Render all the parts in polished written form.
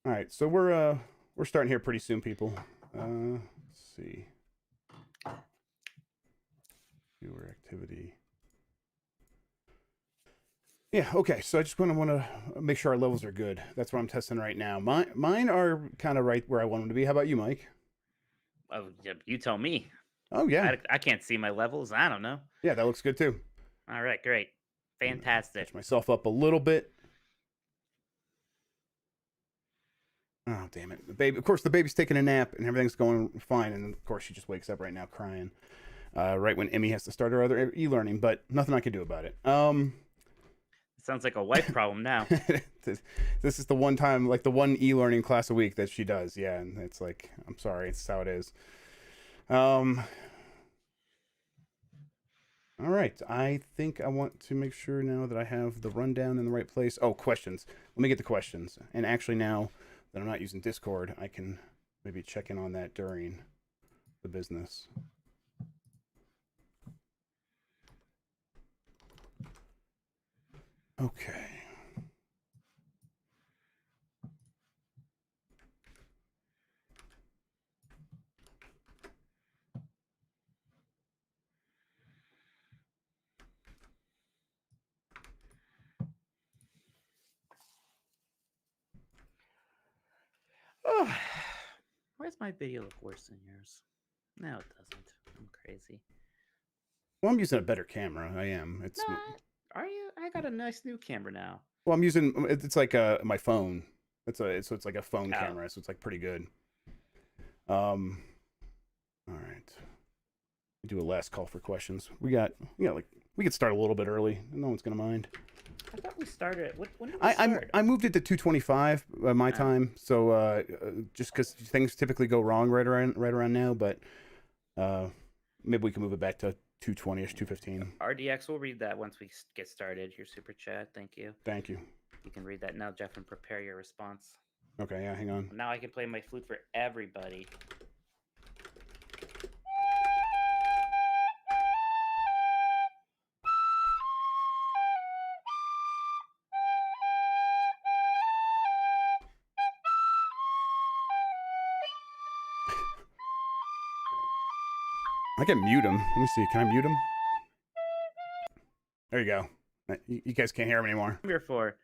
All right, so we're starting here pretty soon, people. Let's see. Viewer activity. Yeah, okay, so I just want to make sure our levels are good. That's what I'm testing right now. Mine are kind of right where I want them to be. How about you, Mike? Oh, you tell me. Oh, yeah. I can't see my levels. I don't know. Yeah, that looks good, too. All right, great. Fantastic. Catch myself up a little bit. Oh, damn it. The baby, of course, the baby's taking a nap, and everything's going fine, and of course, she just wakes up right now crying. Right when Emmy has to start her other e-learning, but nothing I can do about it. Sounds like a wife problem now. This is the one time, like the one e-learning class a week that she does. Yeah, and it's like, I'm sorry, it's how it is. All right, I think I want to make sure now that I have the rundown in the right place. Oh, questions. Let me get the questions. And actually now that I'm not using Discord, I can maybe check in on that during the business. Okay. Oh, why does my video look worse than yours? No, it doesn't. I'm crazy. Well, I'm using a better camera. I am. It's. No, are you? I got a nice new camera now. Well, I'm using. It's like my phone. So it's like a phone camera. So it's like pretty good. All right. We do a last call for questions. We could start a little bit early. No one's gonna mind. I thought we started. When did we start? I moved it to 2:25 my time. So just because things typically go wrong right around now, but maybe we can move it back to 2:20ish, 2:15. RDX will read that once we get started. Your super chat. Thank you. Thank you. You can read that now, Jeff, and prepare your response. Okay, yeah, hang on. Now I can play my flute for everybody. I can mute him. Let me see. Can I mute him? There you go. You guys can't hear him anymore. Come here for?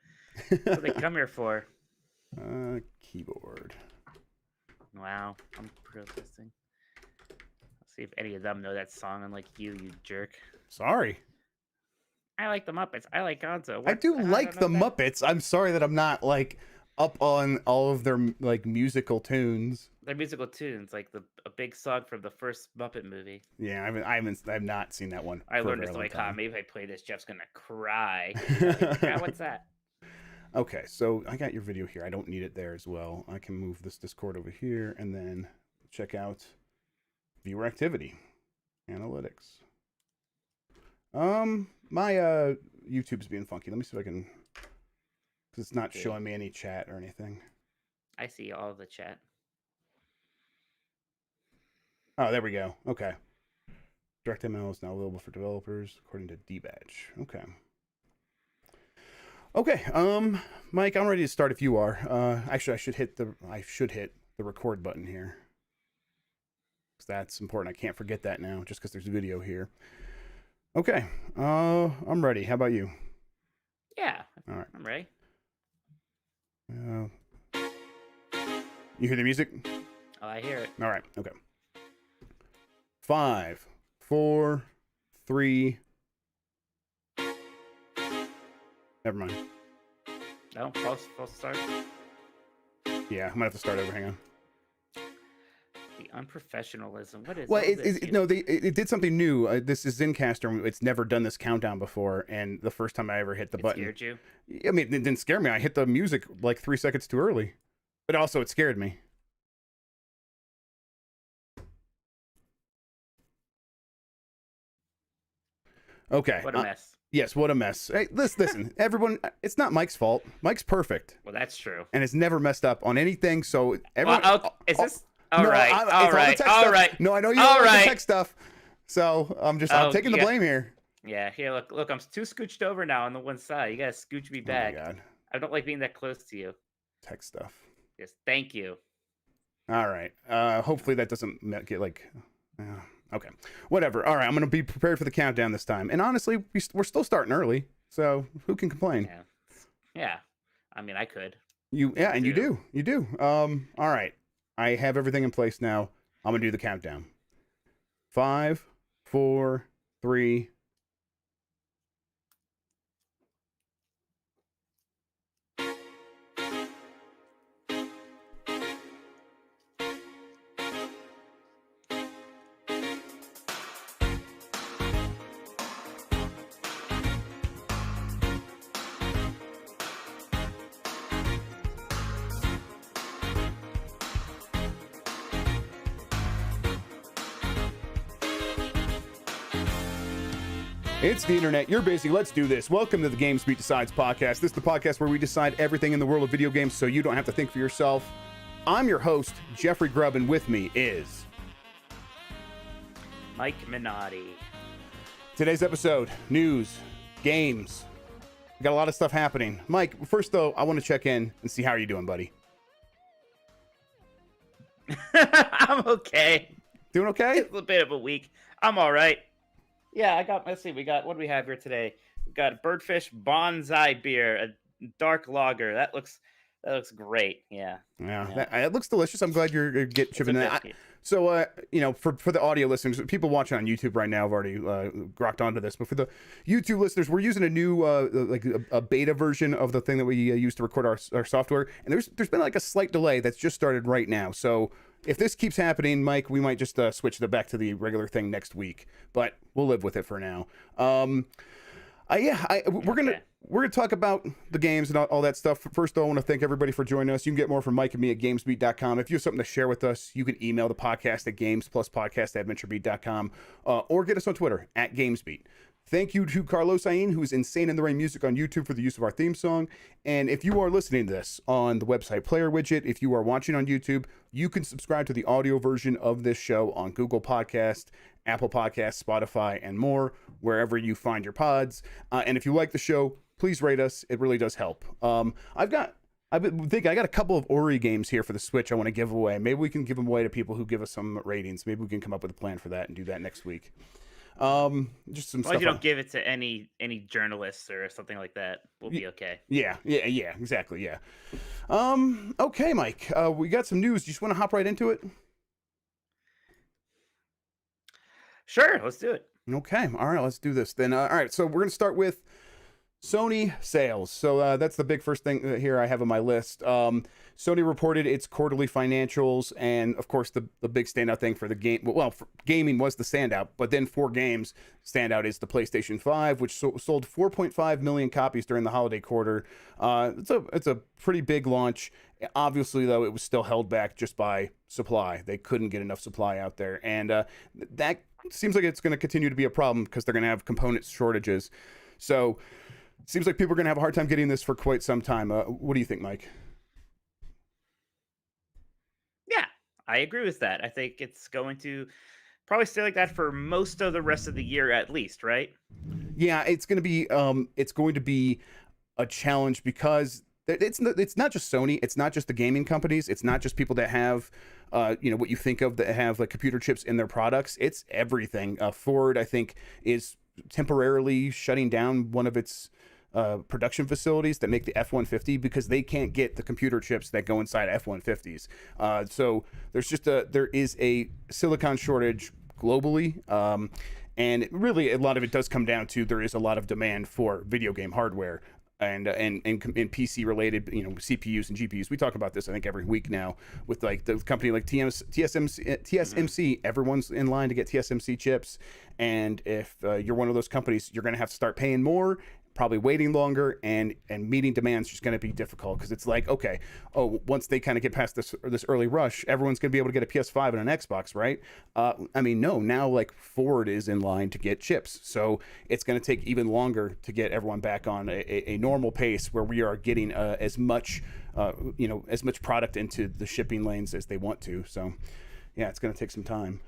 What do they come here for? Keyboard. Wow, I'm protesting. Let's see if any of them know that song, unlike you jerk. Sorry. I like the Muppets. I like Gonzo. I do like the Muppets. I'm sorry that I'm not like up on all of their like musical tunes. Their musical tunes, like a big song from the first Muppet movie. Yeah, I've not seen that one. I learned this like, maybe if I play this, Jeff's gonna cry. Yeah, what's that? Okay, so I got your video here. I don't need it there as well. I can move this Discord over here and then check out viewer activity, analytics. My YouTube's being funky. Let me see if I can, because it's not showing me any chat or anything. I see all of the chat. Oh, there we go. Okay. DirectML is now available for developers according to dbatch. Okay. Okay. Mike, I'm ready to start if you are. Actually, I should hit the record button here. Because that's important. I can't forget that now just because there's a video here. Okay. I'm ready. How about you? Yeah. All right. I'm ready. You hear the music? Oh, I hear it. All right. Okay. 5, 4, 3. Never mind. No, false start. Yeah, I might have to start over. Hang on. The unprofessionalism. What is? Well, it did something new. This is Zencastr. It's never done this countdown before, and the first time I ever hit the button, scared you? I mean, it didn't scare me. I hit the music like 3 seconds too early, but also it scared me. Okay. What a mess. Yes, what a mess. Hey, listen, everyone, it's not Mike's fault. Mike's perfect. Well, that's true. And it's never messed up on anything, so everyone... Well, is this... All right. No, I know you don't like the tech stuff, so I'm taking the blame here. Yeah, here, look, I'm too scooched over now on the one side. You gotta scooch me back. Oh, my God. I don't like being that close to you. Tech stuff. Yes, thank you. All right. Hopefully that doesn't get like. Okay. Whatever. All right. I'm gonna be prepared for the countdown this time. And honestly, we're still starting early, so who can complain? Yeah. Yeah. I mean, I could. Yeah, and too. you do. All right. I have everything in place now. I'm gonna do the countdown. 5, 4, 3. It's the internet. You're busy. Let's do this. Welcome to the Games Beat Decides podcast. This is the podcast where we decide everything in the world of video games so you don't have to think for yourself. I'm your host, Jeffrey Grubb, and with me is Mike Minotti. Today's episode, news, games. We got a lot of stuff happening. Mike, first though, I want to check in and see how you're doing, buddy. I'm okay. Doing okay? It's a bit of a week. I'm all right. Yeah, let's see, what do we have here today? We've got Birdfish Bonsai Beer, a dark lager. That looks great. Yeah. It looks delicious. I'm glad you're chipping in. So, for the audio listeners, people watching on YouTube right now have already grokked onto this. But for the YouTube listeners, we're using a new, a beta version of the thing that we use to record our software. And there's been like a slight delay that's just started right now. So if this keeps happening, Mike, we might just switch back to the regular thing next week. But we'll live with it for now. We're gonna talk about the games and all that stuff. First, though, I want to thank everybody for joining us. You can get more from Mike and me at gamesbeat.com. If you have something to share with us, you can email the podcast at gamespluspodcast@venturebeat.com or get us on Twitter at gamesbeat. Thank you to Carlos Ain, who's Insane in the Rain Music on YouTube, for the use of our theme song. And if you are listening to this on the website player widget, if you are watching on YouTube, you can subscribe to the audio version of this show on Google Podcast, Apple Podcasts, Spotify, and more, wherever you find your pods. And if you like the show, please rate us. It really does help. I got a couple of Ori games here for the Switch I want to give away. Maybe we can give them away to people who give us some ratings. Maybe we can come up with a plan for that and do that next week. Just some stuff. You don't give it to any journalists or something like that. We'll be okay. Yeah, exactly. Yeah. Okay, Mike. We got some news. You just want to hop right into it? Sure, let's do it. Okay. All right, let's do this then. All right, so we're gonna start with Sony sales. So that's the big first thing here I have on my list. Sony reported its quarterly financials, and of course the big standout thing for the game, gaming was the standout, but then for games, standout is the PlayStation 5, which sold 4.5 million copies during the holiday quarter. It's a pretty big launch. Obviously, though, it was still held back just by supply. They couldn't get enough supply out there, and that seems like it's going to continue to be a problem because they're going to have component shortages. So seems like people are going to have a hard time getting this for quite some time. What do you think, Mike? Yeah, I agree with that. I think it's going to probably stay like that for most of the rest of the year at least, right? Yeah, it's going to be a challenge because it's not just Sony. It's not just the gaming companies. It's not just people that have what you think of that have like computer chips in their products. It's everything. Ford, I think, is temporarily shutting down one of its production facilities that make the F-150 because they can't get the computer chips that go inside F-150s. So there is a silicon shortage globally, and really a lot of it does come down to there is a lot of demand for video game hardware and PC related, CPUs and GPUs. We talk about this I think every week now with like the company like TSMC. Everyone's in line to get TSMC chips, and if you're one of those companies, you're going to have to start paying more, probably waiting longer, and meeting demands just going to be difficult because it's like, okay, once they kind of get past this early rush, everyone's going to be able to get a PS5 and an Xbox, right? No, now like Ford is in line to get chips, so it's going to take even longer to get everyone back on a normal pace where we are getting as much product into the shipping lanes as they want to. So yeah, it's going to take some time.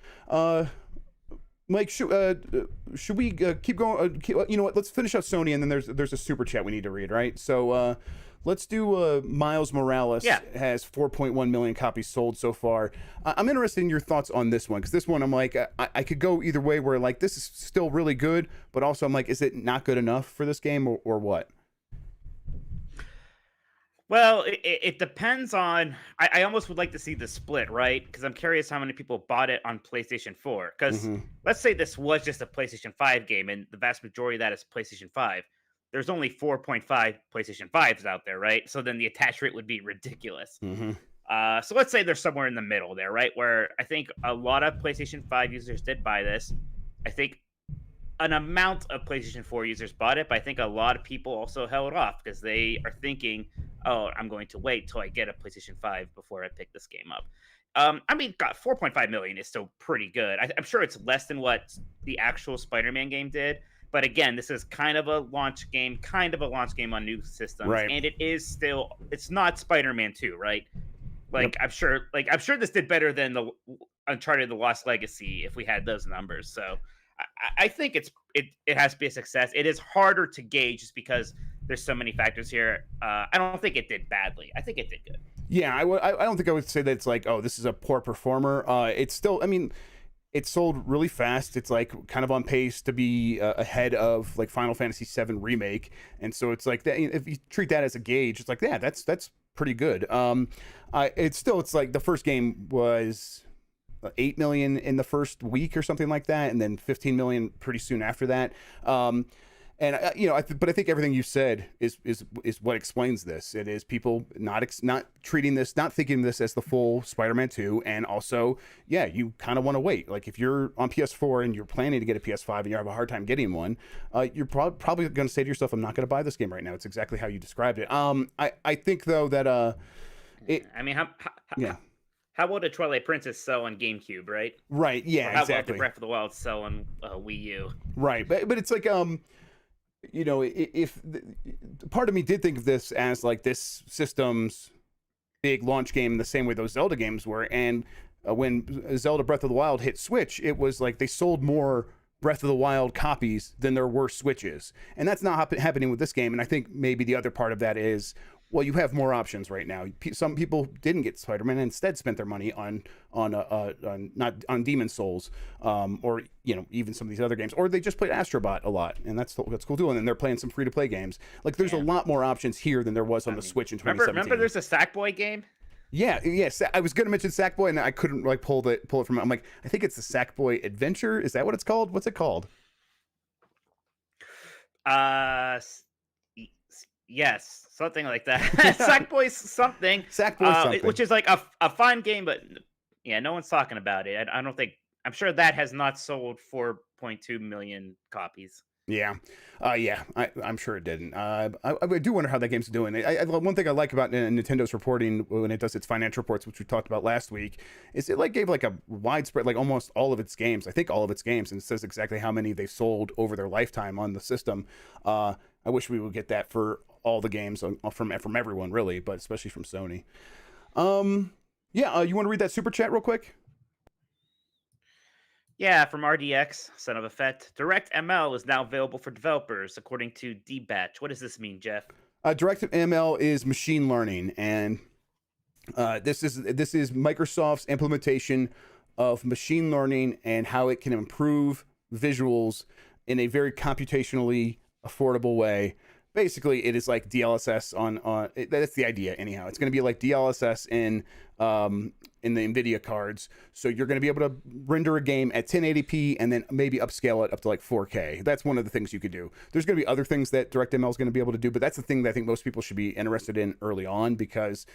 Mike, should we keep going? You know what? Let's finish out Sony, and then there's a super chat we need to read, right? So let's do Miles Morales. Yeah. Has 4.1 million copies sold so far. I'm interested in your thoughts on this one, because this one I'm like, I could go either way, where like this is still really good, but also I'm like, is it not good enough for this game, or what? Well, it depends on. I almost would like to see the split, right? Because I'm curious how many people bought it on PlayStation 4. Because let's say this was just a PlayStation 5 game, and the vast majority of that is PlayStation 5. There's only 4.5 PlayStation 5s out there, right? So then the attach rate would be ridiculous. So let's say they're somewhere in the middle there, right? Where I think a lot of PlayStation 5 users did buy this. I think an amount of PlayStation 4 users bought it, but I think a lot of people also held off because they are thinking, oh, I'm going to wait till I get a PlayStation 5 before I pick this game up. I mean, God, 4.5 million is still pretty good. I'm sure it's less than what the actual Spider-Man game did. But again, this is kind of a launch game on new systems. Right. And it's not Spider-Man 2, right? Like, yep. I'm sure this did better than the Uncharted: The Lost Legacy if we had those numbers. So I think it has to be a success. It is harder to gauge just because there's so many factors here. I don't think it did badly. I think it did good. Yeah, I don't think I would say that it's like, oh, this is a poor performer. It's still, I mean, it sold really fast. It's like kind of on pace to be ahead of like Final Fantasy VII Remake, and so it's like that. If you treat that as a gauge, it's like, yeah, that's pretty good. It's like the first game was 8 million in the first week or something like that, and then 15 million pretty soon after that. But I think everything you said is what explains this. It is people not treating this, not thinking this as the full Spider-Man 2, and also, yeah, you kind of want to wait. Like if you're on PS4 and you're planning to get a PS5 and you have a hard time getting one, you're probably going to say to yourself, "I'm not going to buy this game right now." It's exactly how you described it. I think though that I mean, how will the Twilight Princess sell on GameCube, right? Right. Yeah. Or how exactly. about the Breath of the Wild sell on Wii U? Right. But it's like you know, if part of me did think of this as like this system's big launch game in the same way those Zelda games were, and when Zelda Breath of the Wild hit Switch, it was like they sold more Breath of the Wild copies than there were Switches, and that's not happening with this game. And I think maybe the other part of that is, well, you have more options right now. Some people didn't get Spider-Man and instead spent their money on Demon Souls, or you know, even some of these other games, or they just played Astrobot a lot, and that's cool too. And then they're playing some free-to-play games. Like there's a lot more options here than there was on the Switch in 2017. Remember there's a Sackboy game? Yeah. I was gonna mention Sackboy, and I couldn't like pull it from. I'm like, I think it's the Sackboy Adventure. Is that what it's called? What's it called? Yes, something like that. Sackboy something. Sackboy something. Which is like a fun game, but yeah, no one's talking about it. I don't think. I'm sure that has not sold 4.2 million copies. Yeah, I'm sure it didn't. I do wonder how that game's doing. One thing I like about Nintendo's reporting when it does its financial reports, which we talked about last week, is it like gave like a widespread, like almost all of its games. I think all of its games, and it says exactly how many they've sold over their lifetime on the system. I wish we would get that for all the games from everyone, really, but especially from Sony. You want to read that super chat real quick? Yeah, from RDX, son of a fet. DirectML is now available for developers, according to DBatch. What does this mean, Jeff? DirectML is machine learning, and this is Microsoft's implementation of machine learning and how it can improve visuals in a very computationally affordable way. Basically, it is like DLSS on that's the idea anyhow. It's going to be like DLSS in the NVIDIA cards. So you're going to be able to render a game at 1080p and then maybe upscale it up to like 4K. That's one of the things you could do. There's going to be other things that DirectML is going to be able to do, but that's the thing that I think most people should be interested in early on, because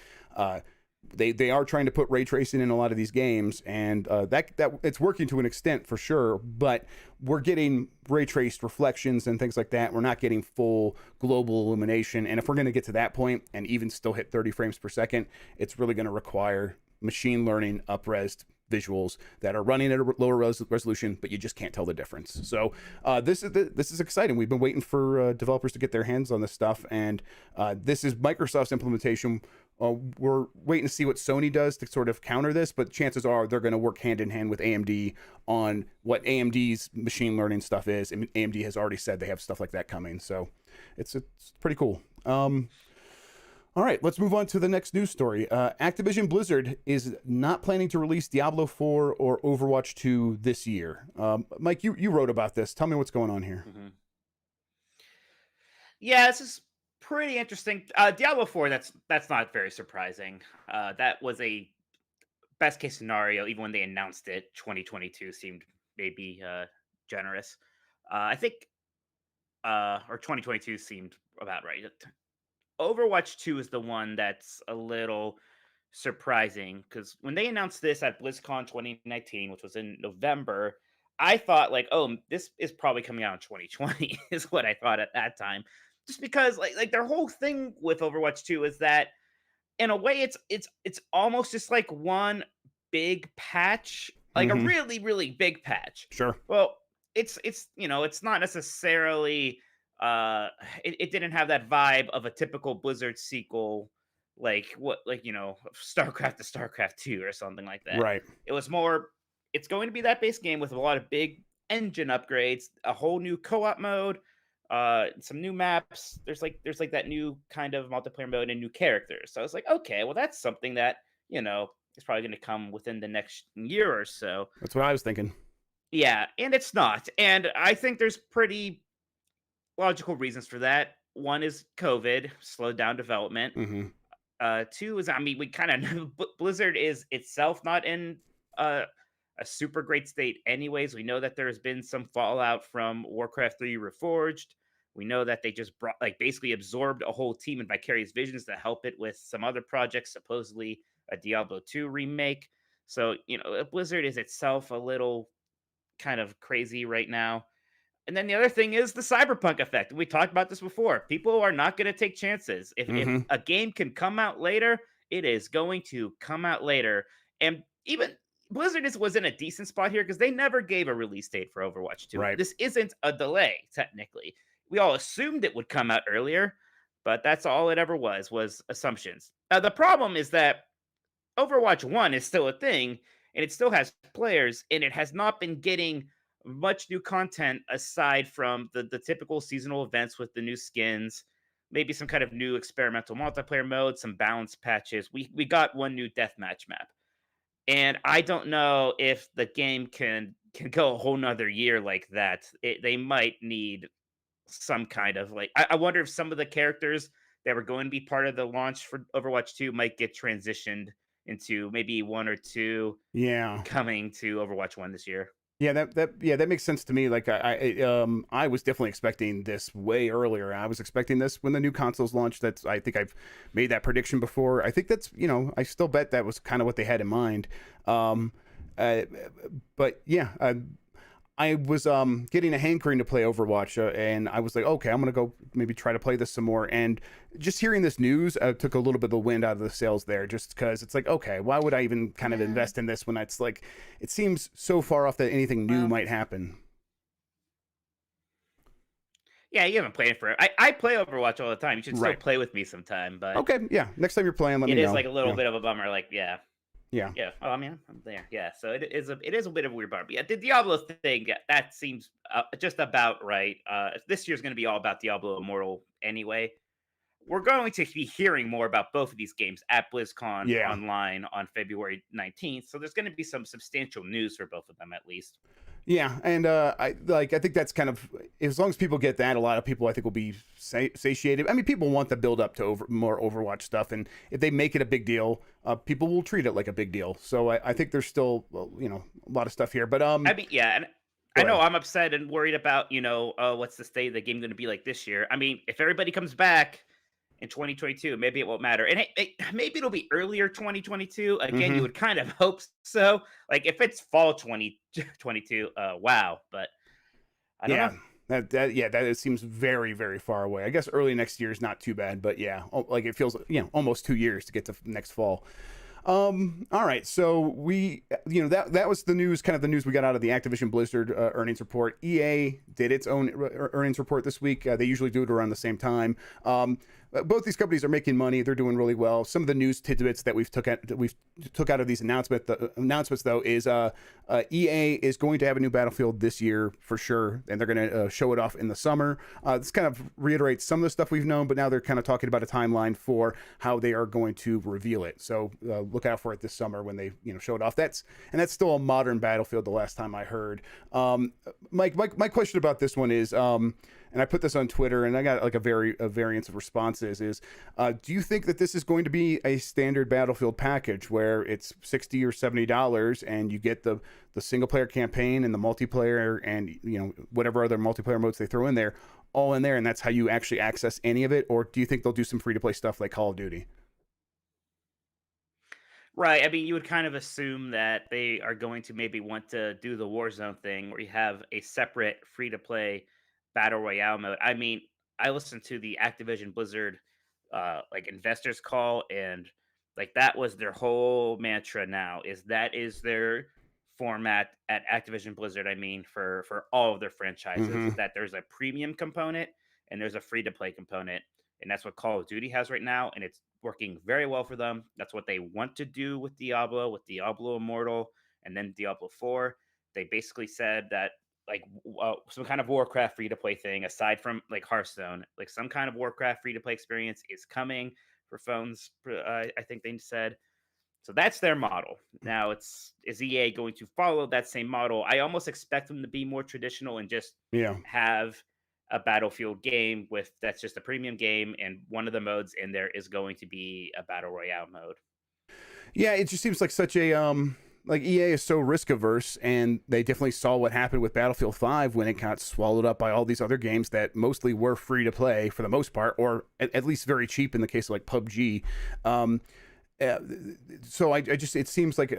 they are trying to put ray tracing in a lot of these games, and that it's working to an extent for sure, but we're getting ray traced reflections and things like that. We're not getting full global illumination, and if we're going to get to that point and even still hit 30 frames per second, it's really going to require machine learning up-resed visuals that are running at a lower resolution, but you just can't tell the difference. So this is exciting. We've been waiting for developers to get their hands on this stuff, and this is Microsoft's implementation we're waiting to see what Sony does to sort of counter this, but chances are they're going to work hand in hand with AMD on what AMD's machine learning stuff is. And AMD has already said they have stuff like that coming, so it's pretty cool. All right, let's move on to the next news story. Activision Blizzard is not planning to release Diablo 4 or Overwatch 2 this year. Mike, you wrote about this. Tell me what's going on here. Mm-hmm. Yeah, this is pretty interesting. Diablo 4, that's not very surprising. That was a best case scenario. Even when they announced it, 2022 seemed maybe generous. I think, or 2022 seemed about right. Overwatch 2 is the one that's a little surprising because when they announced this at BlizzCon 2019, which was in November, I thought like, oh, this is probably coming out in 2020 is what I thought at that time. Just because like their whole thing with Overwatch 2 is that in a way it's almost just like one big patch, like a really, really big patch. Sure. Well, it's it's not necessarily it didn't have that vibe of a typical Blizzard sequel, like StarCraft to StarCraft 2 or something like that. Right. It was more, it's going to be that base game with a lot of big engine upgrades, a whole new co-op mode, some new maps. There's like that new kind of multiplayer mode and new characters. So I was like, okay, well that's something that, is probably going to come within the next year or so. That's what I was thinking. Yeah, and it's not. And I think there's pretty logical reasons for that. One is COVID slowed down development. Two is, we kind of know Blizzard is itself not in a super great state anyways. We know that there's been some fallout from Warcraft 3 Reforged. We know that they just basically absorbed a whole team in Vicarious Visions to help it with some other projects, supposedly a Diablo 2 remake. So, Blizzard is itself a little kind of crazy right now. And then the other thing is the cyberpunk effect. We talked about this before. People are not going to take chances. If a game can come out later, it is going to come out later. And even Blizzard was in a decent spot here because they never gave a release date for Overwatch 2. Right. This isn't a delay, technically. We all assumed it would come out earlier, but that's all it ever was assumptions. The problem is that Overwatch 1 is still a thing, and it still has players, and it has not been getting much new content aside from the typical seasonal events with the new skins, maybe some kind of new experimental multiplayer mode, some balance patches. We got one new deathmatch map, and I don't know if the game can go a whole nother year like that. They might need some kind of I wonder if some of the characters that were going to be part of the launch for Overwatch 2 might get transitioned into maybe one or two coming to Overwatch 1 this year. Yeah, that makes sense to me. Like I was definitely expecting this way earlier. I was expecting this when the new consoles launched. I think I've made that prediction before. I think that's I still bet that was kind of what they had in mind. But yeah, I was getting a hankering to play Overwatch, and I was like, okay, I'm gonna go maybe try to play this some more. And just hearing this news took a little bit of the wind out of the sails there, just because it's like, okay, why would I even kind of invest in this when it's like, it seems so far off that anything new might happen. Yeah, you haven't played it for. I play Overwatch all the time. You should still play with me sometime. But okay, yeah, next time you're playing, let me know. It is like a little bit of a bummer. Like, Yeah. Oh, I'm there. Yeah. So it is a bit of a weird bummer. But yeah, the Diablo thing, that seems just about right. This year's going to be all about Diablo Immortal anyway. We're going to be hearing more about both of these games at BlizzCon online on February 19th. So there's going to be some substantial news for both of them at least. Yeah, and I think that's kind of, as long as people get that, a lot of people I think will be satiated. I mean, people want the build up to more Overwatch stuff, and if they make it a big deal, people will treat it like a big deal. So I think there's still a lot of stuff here, but I mean, yeah, and I know I'm upset and worried about what's the state of the game going to be like this year. I mean, if everybody comes back in 2022, maybe it won't matter. And maybe it'll be earlier 2022. Again, you would kind of hope so. Like if it's fall 2022, wow. But I don't know. That seems very, very far away. I guess early next year is not too bad, but yeah, like it feels almost 2 years to get to next fall. All right, so we that was the news, kind of the news we got out of the Activision Blizzard earnings report. EA did its own earnings report this week. They usually do it around the same time. both these companies are making money. They're doing really well. Some of the news tidbits that we've took out of these announcements though is EA is going to have a new Battlefield this year for sure, and they're going to show it off in the summer. This kind of reiterates some of the stuff we've known, but now they're kind of talking about a timeline for how they are going to reveal it. So look out for it this summer when they show it off. That's still a modern Battlefield. The last time I heard, Mike, my question about this one is, and I put this on Twitter, and I got like a variance of responses. Is do you think that this is going to be a standard Battlefield package where it's $60 or $70 and you get the single player campaign and the multiplayer and whatever other multiplayer modes they throw in there, all in there, and that's how you actually access any of it? Or do you think they'll do some free to play stuff like Call of Duty? Right. I mean, you would kind of assume that they are going to maybe want to do the Warzone thing where you have a separate free to play battle royale mode. I mean, I listened to the Activision Blizzard like investors call, and like that was their whole mantra now, is that is their format at Activision Blizzard. I mean, for all of their franchises, is that there's a premium component and there's a free to play component. And that's what Call of Duty has right now, and it's working very well for them. That's what they want to do with Diablo Immortal, and then Diablo 4. They basically said that like some kind of Warcraft free to play thing, aside from like Hearthstone, like some kind of Warcraft free to play experience is coming for phones. I think they said. So that's their model. Now is EA going to follow that same model? I almost expect them to be more traditional and just have a Battlefield game that's just a premium game, and one of the modes in there is going to be a battle royale mode. Yeah, it just seems like such a like EA is so risk averse, and they definitely saw what happened with Battlefield 5 when it got swallowed up by all these other games that mostly were free to play for the most part, or at least very cheap in the case of like PUBG. So I just, it seems like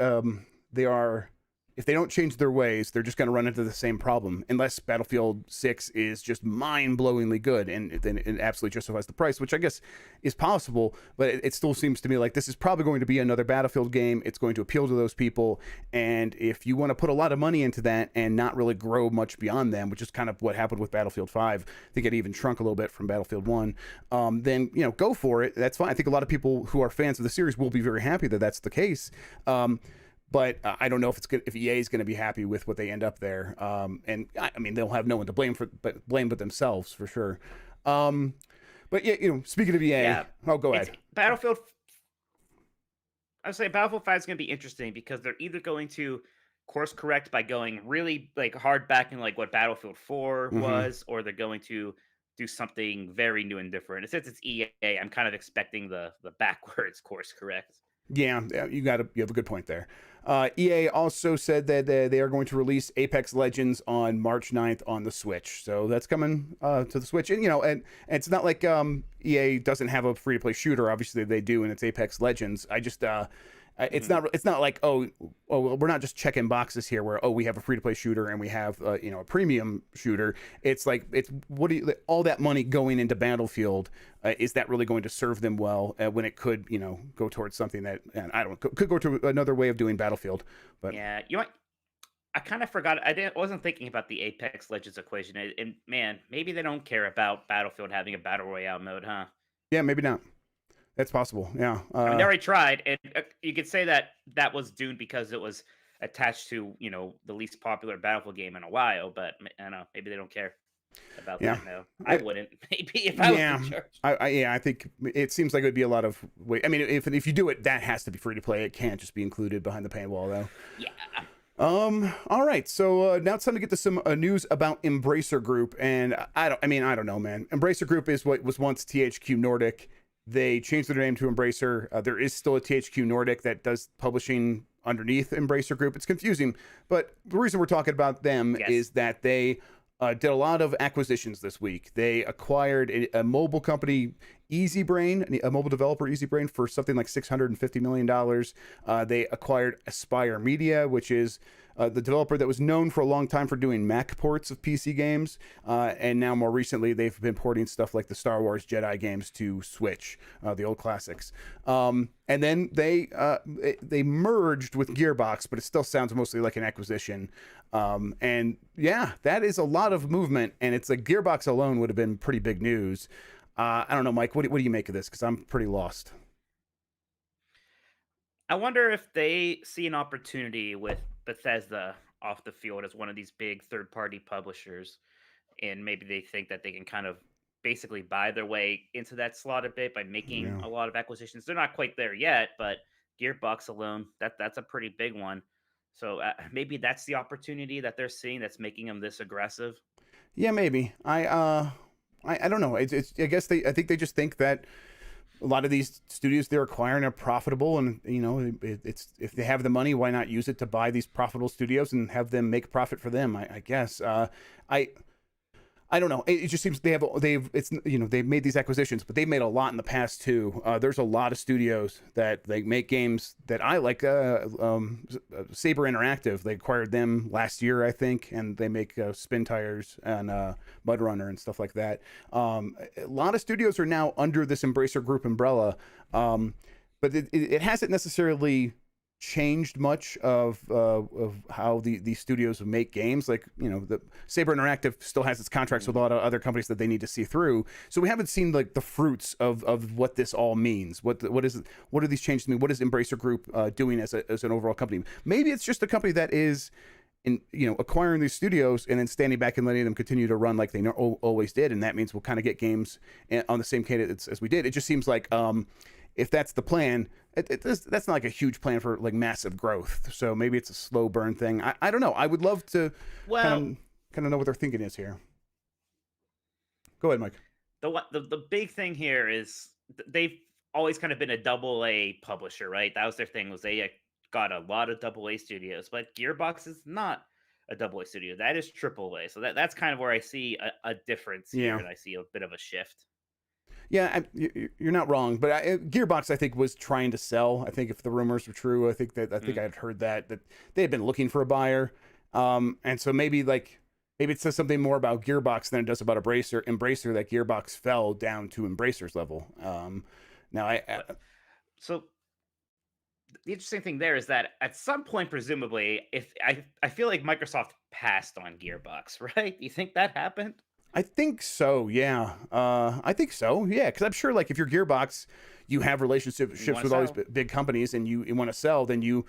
they are, if they don't change their ways, they're just going to run into the same problem, unless Battlefield 6 is just mind-blowingly good, and then it absolutely justifies the price, which I guess is possible, but it still seems to me like this is probably going to be another Battlefield game. It's going to appeal to those people, and if you want to put a lot of money into that and not really grow much beyond them, which is kind of what happened with Battlefield 5, I think it even shrunk a little bit from Battlefield 1, then, go for it. That's fine. I think a lot of people who are fans of the series will be very happy that that's the case. But I don't know if EA is going to be happy with what they end up there. And I mean, they'll have no one to blame but themselves for sure. But yeah, speaking of EA, go ahead. Battlefield. I would say Battlefield 5 is going to be interesting because they're either going to course correct by going really like hard back in like what Battlefield 4 was, or they're going to do something very new and different. And since it's EA, I'm kind of expecting the backwards course correct. Yeah, you have a good point there. EA also said that they are going to release Apex Legends on March 9th on the Switch. So that's coming to the Switch. And, and it's not like EA doesn't have a free-to-play shooter. Obviously, they do, and it's Apex Legends. I just... it's not like we're not just checking boxes here where we have a free to play shooter and we have a premium shooter. It's like all that money going into Battlefield, is that really going to serve them well when it could go towards something that could go to another way of doing Battlefield. But yeah, I kind of forgot. Wasn't thinking about the Apex Legends equation, and man, maybe they don't care about Battlefield having a battle royale mode, huh? Yeah, maybe not. That's possible. Yeah. I mean, they already tried, and you could say that was doomed because it was attached to the least popular Battlefield game in a while. But I don't know, maybe they don't care about that. No, I wouldn't. Maybe if I was in charge. I think it seems like it would be a lot of wait. I mean, if you do it, that has to be free to play. It can't just be included behind the paywall, though. Yeah. All right. So now it's time to get to some news about Embracer Group, and I don't know, man. Embracer Group is what was once THQ Nordic. They changed their name to Embracer. There is still a THQ Nordic that does publishing underneath Embracer Group. It's confusing, but the reason we're talking about them is that they did a lot of acquisitions this week. They acquired a mobile company, Easybrain, a mobile developer, Easybrain, for something like $650 million. They acquired Aspyr Media, which is the developer that was known for a long time for doing Mac ports of PC games, and now more recently they've been porting stuff like the Star Wars Jedi games to Switch, the old classics. And then they merged with Gearbox, but it still sounds mostly like an acquisition. And yeah, that is a lot of movement, and it's like Gearbox alone would have been pretty big news. I don't know, Mike. What do you make of this? Because I'm pretty lost. I wonder if they see an opportunity with Bethesda off the field as one of these big third-party publishers, and maybe they think that they can kind of basically buy their way into that slot a bit by making Yeah. a lot of acquisitions. They're not quite there yet, but Gearbox alone, that's a pretty big one. So maybe that's the opportunity that they're seeing that's making them this aggressive. Yeah, maybe. I don't know. It's I guess I think they just think that a lot of these studios they're acquiring are profitable, and it's if they have the money, why not use it to buy these profitable studios and have them make profit for them? I guess. I I don't know. It just seems they've made these acquisitions, but they've made a lot in the past too. There's a lot of studios that they make games that I like. Saber Interactive, they acquired them last year, I think, and they make Spin Tires and Mud Runner and stuff like that. A lot of studios are now under this Embracer Group umbrella, but it hasn't necessarily changed much of how these studios make games. Like, the Saber Interactive still has its contracts with a lot of other companies that they need to see through. So we haven't seen like the fruits of what this all means. What do these changes mean? What is Embracer Group doing as an overall company? Maybe it's just a company that is acquiring these studios and then standing back and letting them continue to run like they always did. And that means we'll kind of get games on the same cadence as we did. It just seems like if that's the plan, that's not like a huge plan for like massive growth. So maybe it's a slow burn thing. I don't know. I would love to kind of know what their thinking is here. Go ahead, Mike. The big thing here is they've always kind of been a double A publisher, right? That was their thing, was they got a lot of double A studios, but Gearbox is not a double A studio. That is triple A. So that's kind of where I see a difference here, and I see a bit of a shift. Yeah, you're not wrong, but Gearbox, I think, was trying to sell. I think if the rumors were true, I think I had heard that they had been looking for a buyer, and so maybe it says something more about Gearbox than it does about Embracer. That Gearbox fell down to Embracer's level. So the interesting thing there is that at some point, presumably, if I feel like Microsoft passed on Gearbox, right? Do you think that happened? I think so, yeah. I think so, yeah. Because I'm sure, like, if you're Gearbox, you have relationships with all these big companies, and you want to sell, then you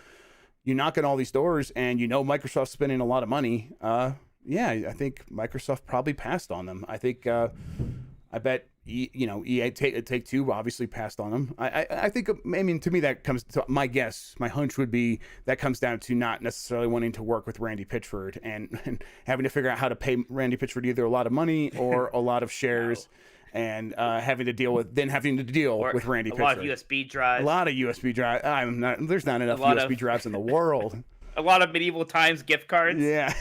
knock on all these doors, and Microsoft's spending a lot of money. Yeah, I think Microsoft probably passed on them. I think, I bet, EA Take-Two obviously passed on them. I think, to me, that comes to my guess. My hunch would be that comes down to not necessarily wanting to work with Randy Pitchford and having to figure out how to pay Randy Pitchford either a lot of money or a lot of shares. Wow. And having to deal with Randy Pitchford. A lot of USB drives. A lot of USB drives. There's not enough USB drives in the world. A lot of medieval times gift cards. Yeah.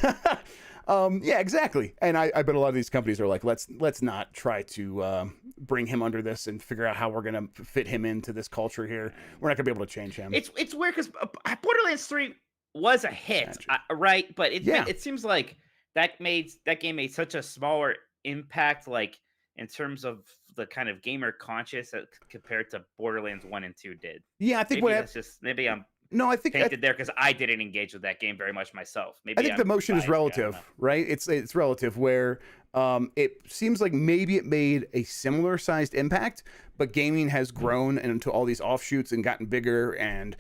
Yeah, exactly. And I bet a lot of these companies are like, let's not try to bring him under this and figure out how we're going to fit him into this culture here. We're not going to be able to change him. It's weird because Borderlands 3 was a hit, right? But it seems like that game made such a smaller impact, like in terms of the kind of gamer conscious compared to Borderlands 1 and 2 did. Yeah, I think maybe I'm no, I think painted there because I didn't engage with that game very much myself. Maybe I think the motion is relative, right? It's relative where it seems like maybe it made a similar sized impact, but gaming has grown into all these offshoots and gotten bigger, and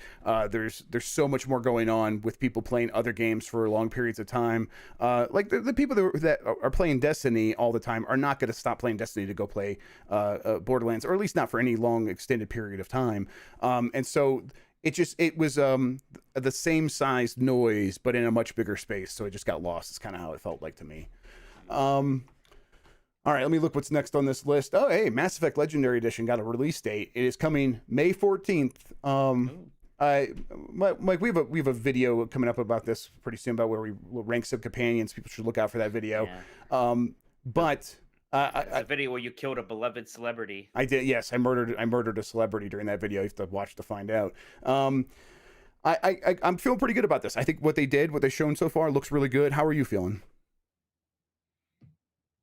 there's so much more going on with people playing other games for long periods of time. Like the people that are playing Destiny all the time are not going to stop playing Destiny to go play Borderlands, or at least not for any long extended period of time. And so it was the same size noise, but in a much bigger space. So it just got lost. It's kind of how it felt like to me. All right, let me look what's next on this list. Oh, hey, Mass Effect Legendary Edition got a release date. It is coming May 14th. Mike, we have a video coming up about this pretty soon about where we rank some companions. People should look out for that video. Yeah. But a video where you killed a beloved celebrity. I did, yes. I murdered a celebrity during that video. You have to watch to find out. I'm feeling pretty good about this. I think what they've shown so far looks really good. How are you feeling?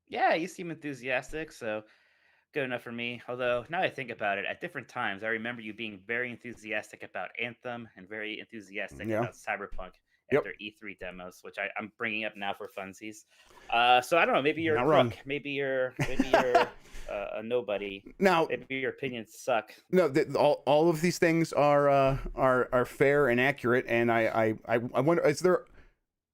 Yeah, you seem enthusiastic, so good enough for me. Although, now I think about it, at different times, I remember you being very enthusiastic about Anthem and very enthusiastic about Cyberpunk. Yep. their E3 demos, which I'm bringing up now for funsies. So I don't know. Maybe you're Not a wrong. crook. Maybe you're a nobody. Now, Maybe your opinions suck. no, all of these things are fair and accurate, and I wonder,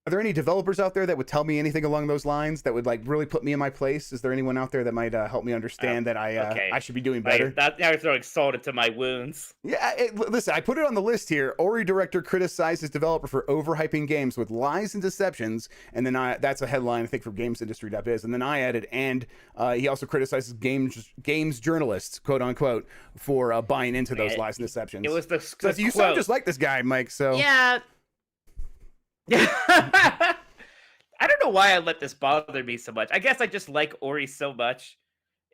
are there any developers out there that would tell me anything along those lines that would like really put me in my place? Is there anyone out there that might help me understand that I should be doing better? Now you're throwing salt into my wounds. Yeah, listen, I put it on the list here. Ori director criticizes developer for overhyping games with lies and deceptions, and then that's a headline I think from GamesIndustry.biz, and then I added, and he also criticizes games journalists, quote unquote, for buying into those lies and deceptions. It was the so you sound just like this guy, Mike. So yeah. I don't know why I let this bother me so much. I guess I just like Ori so much.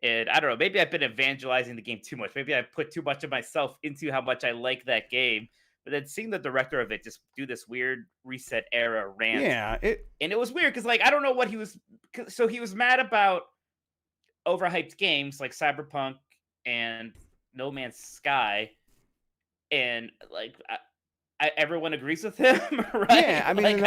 And I don't know, maybe I've been evangelizing the game too much. Maybe I put too much of myself into how much I like that game. But then seeing the director of it just do this weird reset era rant. Yeah. And it was weird because, like, I don't know what he was. So he was mad about overhyped games like Cyberpunk and No Man's Sky. And, like, everyone agrees with him, right? Yeah, I mean,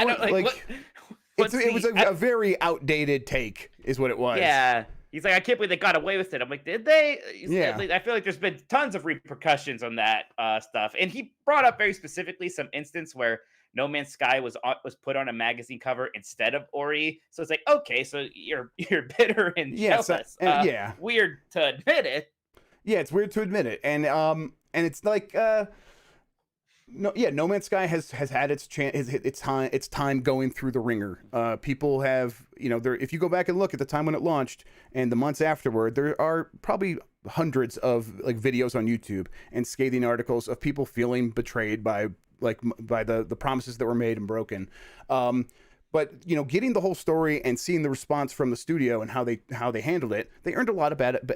it was a very outdated take, is what it was. Yeah, he's like, I can't believe they got away with it. I'm like, did they? Yeah. I feel like there's been tons of repercussions on that stuff, and he brought up very specifically some instance where No Man's Sky was put on a magazine cover instead of Ori. So it's like, okay, so you're bitter and jealous. Yeah, weird to admit it. Yeah, it's weird to admit it, and it's like. No Man's Sky has had its time going through the ringer. People have, if you go back and look at the time when it launched and the months afterward, there are probably hundreds of like videos on YouTube and scathing articles of people feeling betrayed by the promises that were made and broken. But getting the whole story and seeing the response from the studio and how they handled it, they earned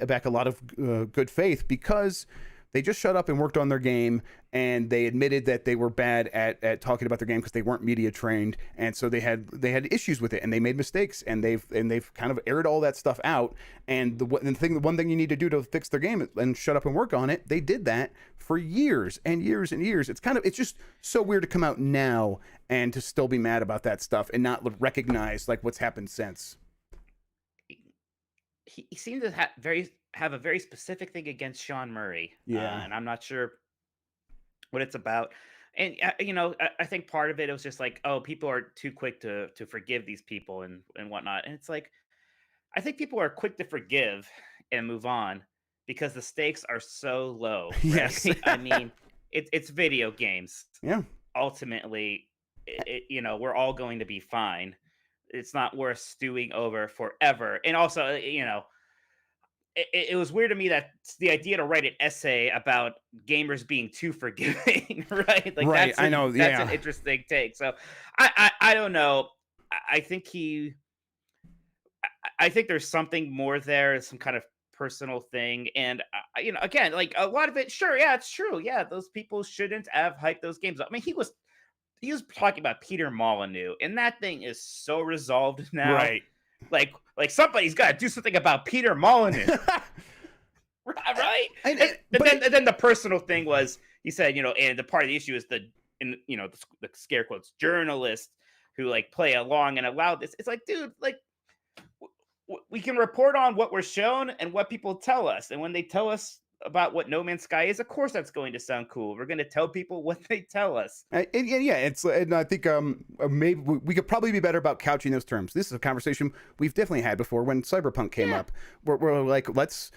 back a lot of good faith because they just shut up and worked on their game, and they admitted that they were bad at talking about their game because they weren't media trained, and so they had issues with it, and they made mistakes, and they've kind of aired all that stuff out. And the one thing you need to do to fix their game and shut up and work on it, they did that for years and years and years. It's just so weird to come out now and to still be mad about that stuff and not recognize like what's happened since. He seemed to have a very specific thing against Sean Murray. Yeah. And I'm not sure what it's about. And, I think part of it was just like, oh, people are too quick to forgive these people and whatnot. And it's like, I think people are quick to forgive and move on because the stakes are so low. Right? Yes. I mean, it's video games. Yeah. Ultimately, we're all going to be fine. It's not worth stewing over forever. And also, it was weird to me that the idea to write an essay about gamers being too forgiving, right? Like, right. I know. That's an interesting take. So I don't know. I think there's something more there, some kind of personal thing. And, again, like a lot of it, sure. Yeah, it's true. Yeah. Those people shouldn't have hyped those games up. I mean, he was talking about Peter Molyneux, and that thing is so resolved now. Right. Like somebody's got to do something about Peter Molyneux. Right? And then the personal thing was, he said, and the part of the issue is the scare quotes journalists who like play along and allow this. It's like, dude, like we can report on what we're shown and what people tell us. And when they tell us about what No Man's Sky is, of course that's going to sound cool. We're going to tell people what they tell us. And I think maybe we could probably be better about couching those terms. This is a conversation we've definitely had before when Cyberpunk came up. We're like, let's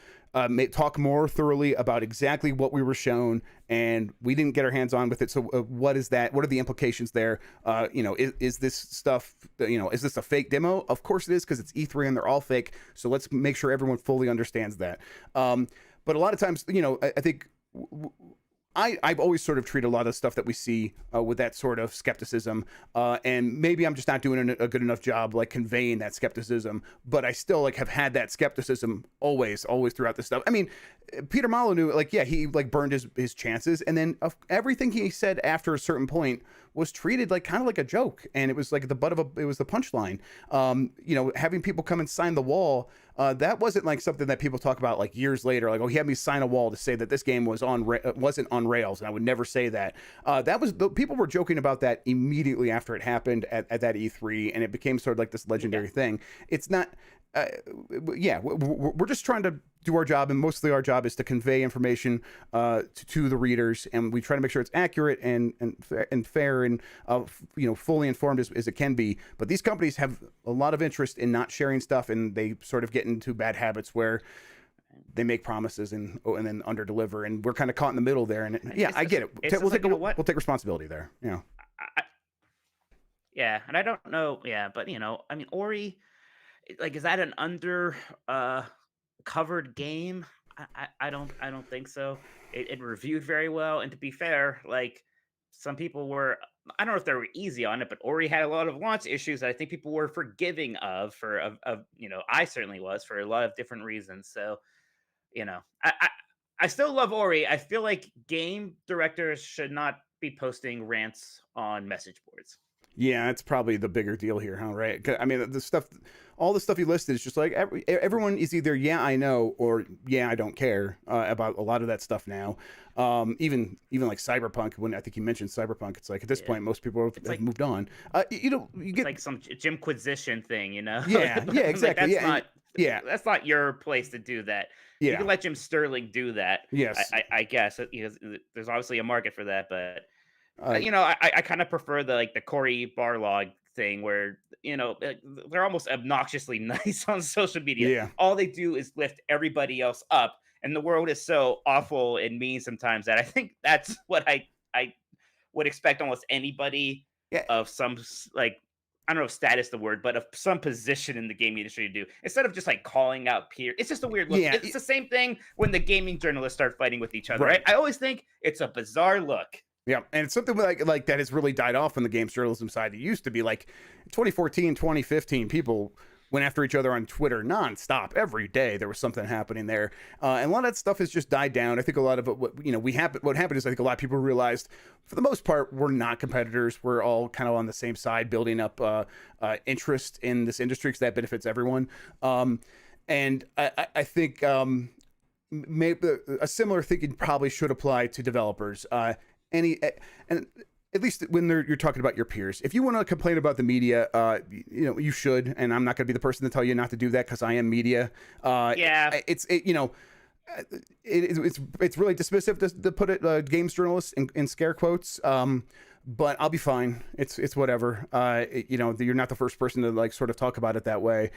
talk more thoroughly about exactly what we were shown, and we didn't get our hands on with it. So what is that? What are the implications there? Is this stuff, is this a fake demo? Of course it is, because it's E3 and they're all fake. So let's make sure everyone fully understands that. But a lot of times, I think I've always sort of treated a lot of stuff that we see with that sort of skepticism. And maybe I'm just not doing a good enough job like conveying that skepticism. But I still like have had that skepticism always throughout this stuff. I mean, Peter Molyneux, he burned his chances. And then everything he said after a certain point was treated like kind of like a joke, and it was like the butt of it was the punchline. You know, having people come and sign the wall, that wasn't like something that people talk about like years later, like, oh, he had me sign a wall to say that this game was wasn't on rails, and I would never say that. That was people were joking about that immediately after it happened at that E3, and it became sort of like this legendary thing. It's not. We're just trying to do our job, and mostly our job is to convey information to the readers, and we try to make sure it's accurate and fair and you know, fully informed as it can be. But these companies have a lot of interest in not sharing stuff, and they sort of get into bad habits where they make promises and then under deliver, and we're kind of caught in the middle there. And I get it. We'll take responsibility there. Yeah. Yeah, and I don't know. Yeah, but you know, I mean, Ori. Like, is that an under covered game? I don't think so. It reviewed very well, and to be fair, like some people were, I don't know if they were easy on it, but Ori had a lot of launch issues that I think people were forgiving of you know, I certainly was for a lot of different reasons. So, you know, I still love Ori. I feel like game directors should not be posting rants on message boards. Yeah, it's probably the bigger deal here, huh? Right? 'Cause, I mean, all the stuff you listed is just like everyone is either yeah I know or yeah I don't care about a lot of that stuff now. Even like Cyberpunk, when I think you mentioned Cyberpunk, it's like at this point most people have like, moved on. You know, you get like some Jimquisition thing, you know? Yeah, exactly. Like, that's not your place to do that. Yeah. You can let Jim Sterling do that. Yes, I guess there's obviously a market for that, but you know, I kind of prefer the Cory Barlog thing where, you know, they're almost obnoxiously nice on social media. Yeah. All they do is lift everybody else up, and the world is so awful and mean sometimes that I think that's what I would expect almost anybody of some, like, I don't know if status the word, but of some position in the gaming industry to do, instead of just like calling out peers. It's just a weird look. Yeah. It's the same thing when the gaming journalists start fighting with each other, right? I always think it's a bizarre look. Yeah, and it's something like that has really died off on the games journalism side. It used to be like 2014, 2015, people went after each other on Twitter nonstop every day. There was something happening there, and a lot of that stuff has just died down. I think a lot of it, what happened is I think a lot of people realized, for the most part, we're not competitors. We're all kind of on the same side, building up interest in this industry because that benefits everyone. And I think maybe a similar thinking probably should apply to developers. And at least when you're talking about your peers, if you want to complain about the media, you know, you should, and I'm not going to be the person to tell you not to do that because I am media. It's really dismissive to put it games journalists in scare quotes. But I'll be fine. It's whatever. You know, you're not the first person to like sort of talk about it that way.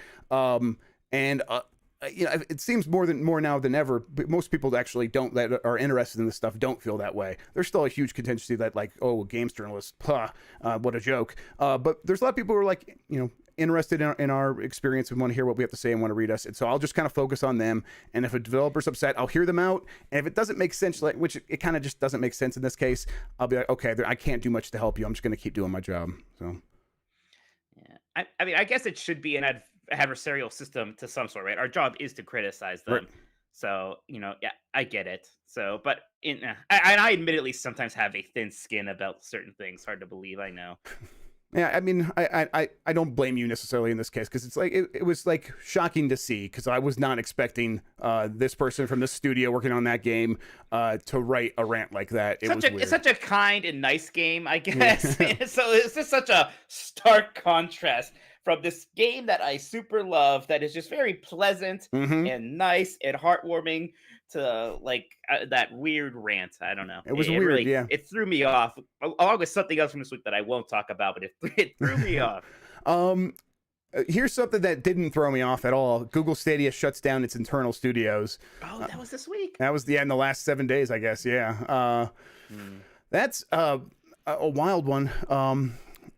You know, it seems more now than ever, but most people actually that are interested in this stuff don't feel that way. There's still a huge contingency that like, oh, games journalists, what a joke. But there's a lot of people who are like, you know, interested in our experience and want to hear what we have to say and want to read us. And so I'll just kind of focus on them. And if a developer's upset, I'll hear them out. And if it doesn't make sense, like, which it kind of just doesn't make sense in this case, I'll be like, okay, I can't do much to help you. I'm just going to keep doing my job. So. Yeah, I mean, I guess it should be an adversarial system to some sort, right? Our job is to criticize them. Right. So, you know, yeah, I get it. So, but I admittedly sometimes have a thin skin about certain things. Hard to believe, I know. Yeah, I mean, I don't blame you necessarily in this case because it's like it was like shocking to see because I was not expecting this person from the studio working on that game to write a rant like that. It's such a kind and nice game, I guess. Yeah. So it's just such a stark contrast from this game that I super love that is just very pleasant and nice and heartwarming to like that weird rant. I don't know. It was weird, really, yeah. It threw me off, along with something else from this week that I won't talk about, but it threw me off. Here's something that didn't throw me off at all. Google Stadia shuts down its internal studios. Oh, that was this week? That was in the last 7 days, I guess, yeah. That's a wild one.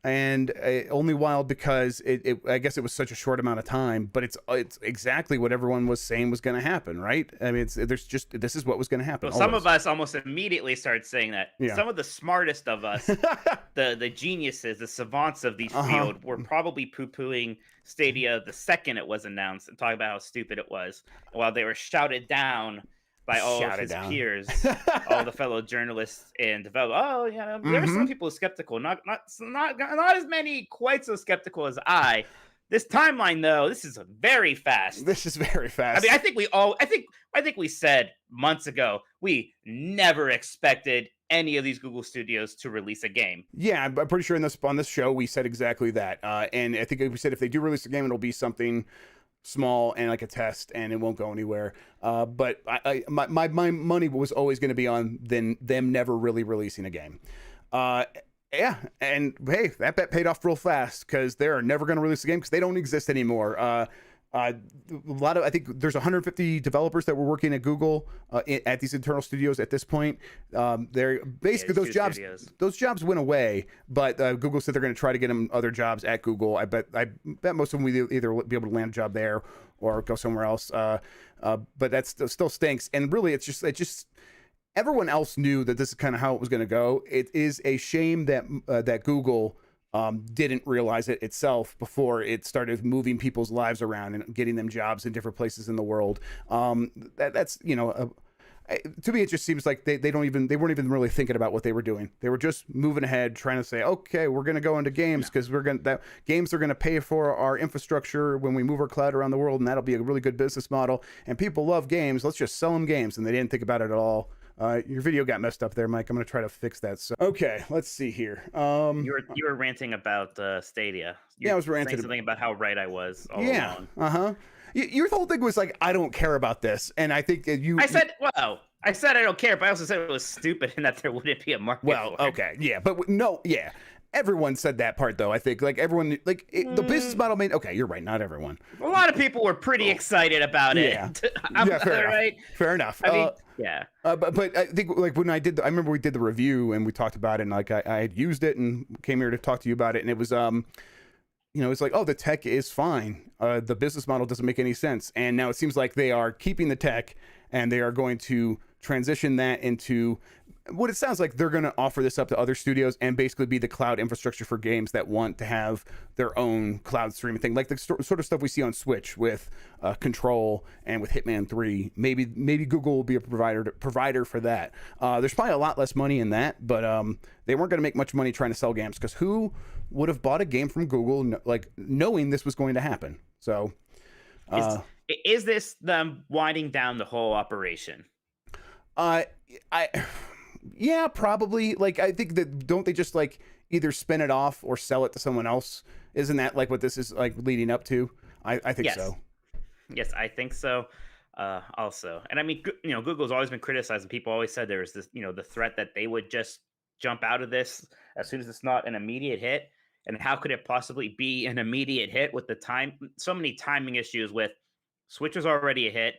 And only wild because I guess it was such a short amount of time, but it's exactly what everyone was saying was going to happen, right? I mean, this is what was going to happen. Well, some of us almost immediately started saying that. Yeah. Some of the smartest of us, the geniuses, the savants of the field, were probably poo-pooing Stadia the second it was announced and talking about how stupid it was, while they were shouted down by all of Shout it his down. peers, all the fellow journalists and developers. Oh, yeah, there are some people skeptical, not as many quite so skeptical as I. This timeline, though, this is very fast. This is very fast. I mean, I think we said months ago we never expected any of these Google studios to release a game. Yeah, I'm pretty sure on this show we said exactly that. And I think we said if they do release a game, it'll be something small and like a test, and it won't go anywhere. But my money was always going to be on them never really releasing a game. Yeah, and hey, that bet paid off real fast because they're never going to release a game because they don't exist anymore. I think there's 150 developers that were working at Google at these internal studios at this point. They're basically those jobs went away, but Google said they're going to try to get them other jobs at Google. I bet most of them will either be able to land a job there or go somewhere else. But that still stinks. And really, it's just everyone else knew that this is kind of how it was going to go. It is a shame that Google didn't realize it itself before it started moving people's lives around and getting them jobs in different places in the world. That's to me, it just seems like they weren't even really thinking about what they were doing. They were just moving ahead, trying to say, okay, we're going to go into games because games are going to pay for our infrastructure when we move our cloud around the world, and that'll be a really good business model. And people love games. Let's just sell them games, and they didn't think about it at all. Your video got messed up there, Mike. I'm going to try to fix that. So, okay, let's see here. You were ranting about Stadia. I was ranting something about how right I was all along. Your whole thing was like, I don't care about this, and I think I said I don't care, but I also said it was stupid and that there wouldn't be a market. Well, for it. Okay, yeah, but no, yeah. Everyone said that part though. I think like everyone the business model made. Okay, you're right. Not everyone. A lot of people were pretty excited about it. Fair enough. I mean, yeah. But I think like when I remember we did the review and we talked about it, and like I had used it and came here to talk to you about it, and it was it's like, oh, the tech is fine. The business model doesn't make any sense, and now it seems like they are keeping the tech and they are going to transition that into what it sounds like they're going to offer this up to other studios and basically be the cloud infrastructure for games that want to have their own cloud streaming thing, like the sort of stuff we see on Switch with Control and with Hitman 3. Maybe Google will be a provider for that. There's probably a lot less money in that, but they weren't going to make much money trying to sell games because who would have bought a game from Google like knowing this was going to happen? So is this them winding down the whole operation? Yeah, probably. Like, I think that don't they just like either spin it off or sell it to someone else? Isn't that like what this is like leading up to? I think so. Yes, I think so. Also, and I mean, Google's always been criticized, and people always said there was this, the threat that they would just jump out of this as soon as it's not an immediate hit. And how could it possibly be an immediate hit with so many timing issues with Switch was already a hit.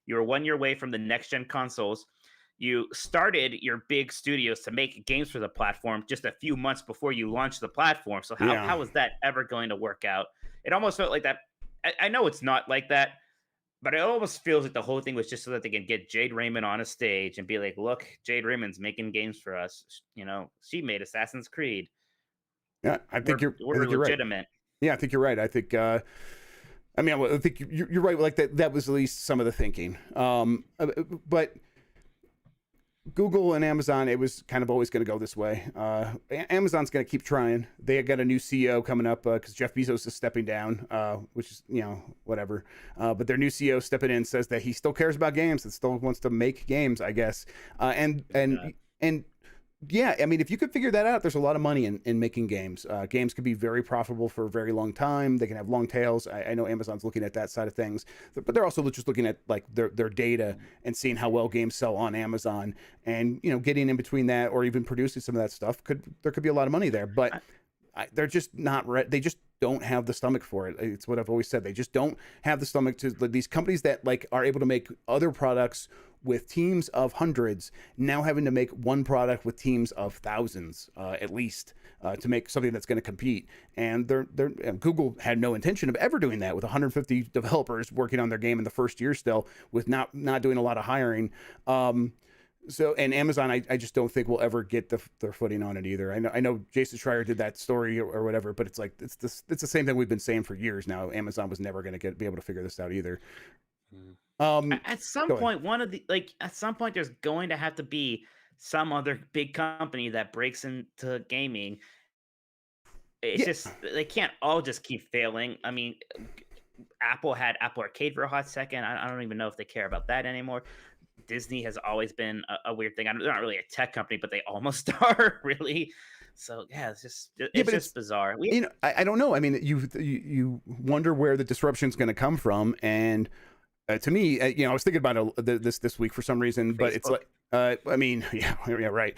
You were 1 year away from the next gen consoles. You started your big studios to make games for the platform just a few months before you launched the platform. So how is that ever going to work out? It almost felt like that. I know it's not like that, but it almost feels like the whole thing was just so that they can get Jade Raymond on a stage and be like, look, Jade Raymond's making games for us. She made Assassin's Creed. Yeah, I think you're legitimate. Right. Yeah, I think you're right. I think, I think you're right. Like that was at least some of the thinking. But Google and Amazon, it was kind of always going to go this way. Amazon's going to keep trying. They got a new CEO coming up because Jeff Bezos is stepping down, which is, whatever. But their new CEO stepping in says that he still cares about games and still wants to make games, I guess. And yeah, I mean, if you could figure that out, there's a lot of money in making games. Games could be very profitable for a very long time. They can have long tails. I know Amazon's looking at that side of things, but they're also just looking at like their data and seeing how well games sell on Amazon, and getting in between that or even producing some of that stuff there could be a lot of money there. But they're just not they just don't have the stomach for it. It's what I've always said. They just don't have the stomach to these companies that like are able to make other products with teams of hundreds, now having to make one product with teams of thousands, at least, to make something that's going to compete. And Google had no intention of ever doing that with 150 developers working on their game in the first year still, with not doing a lot of hiring. And Amazon, I just don't think will ever get their footing on it either. I know Jason Schreier did that story or whatever, but it's like it's the same thing we've been saying for years now. Amazon was never going to be able to figure this out either. At some Go ahead. point, at some point, there's going to have to be some other big company that breaks into gaming. It's Yeah, just they can't all just keep failing. I mean, Apple had Apple Arcade for a hot second. I don't even know if they care about that anymore. Disney has always been a weird thing. They're not really a tech company, but they almost are, really. So yeah, yeah, it's but just bizarre. I don't know. I mean, you wonder where the disruption is going to come from, and to me, I was thinking about this week for some reason, but it's Facebook. like, I mean, yeah, right.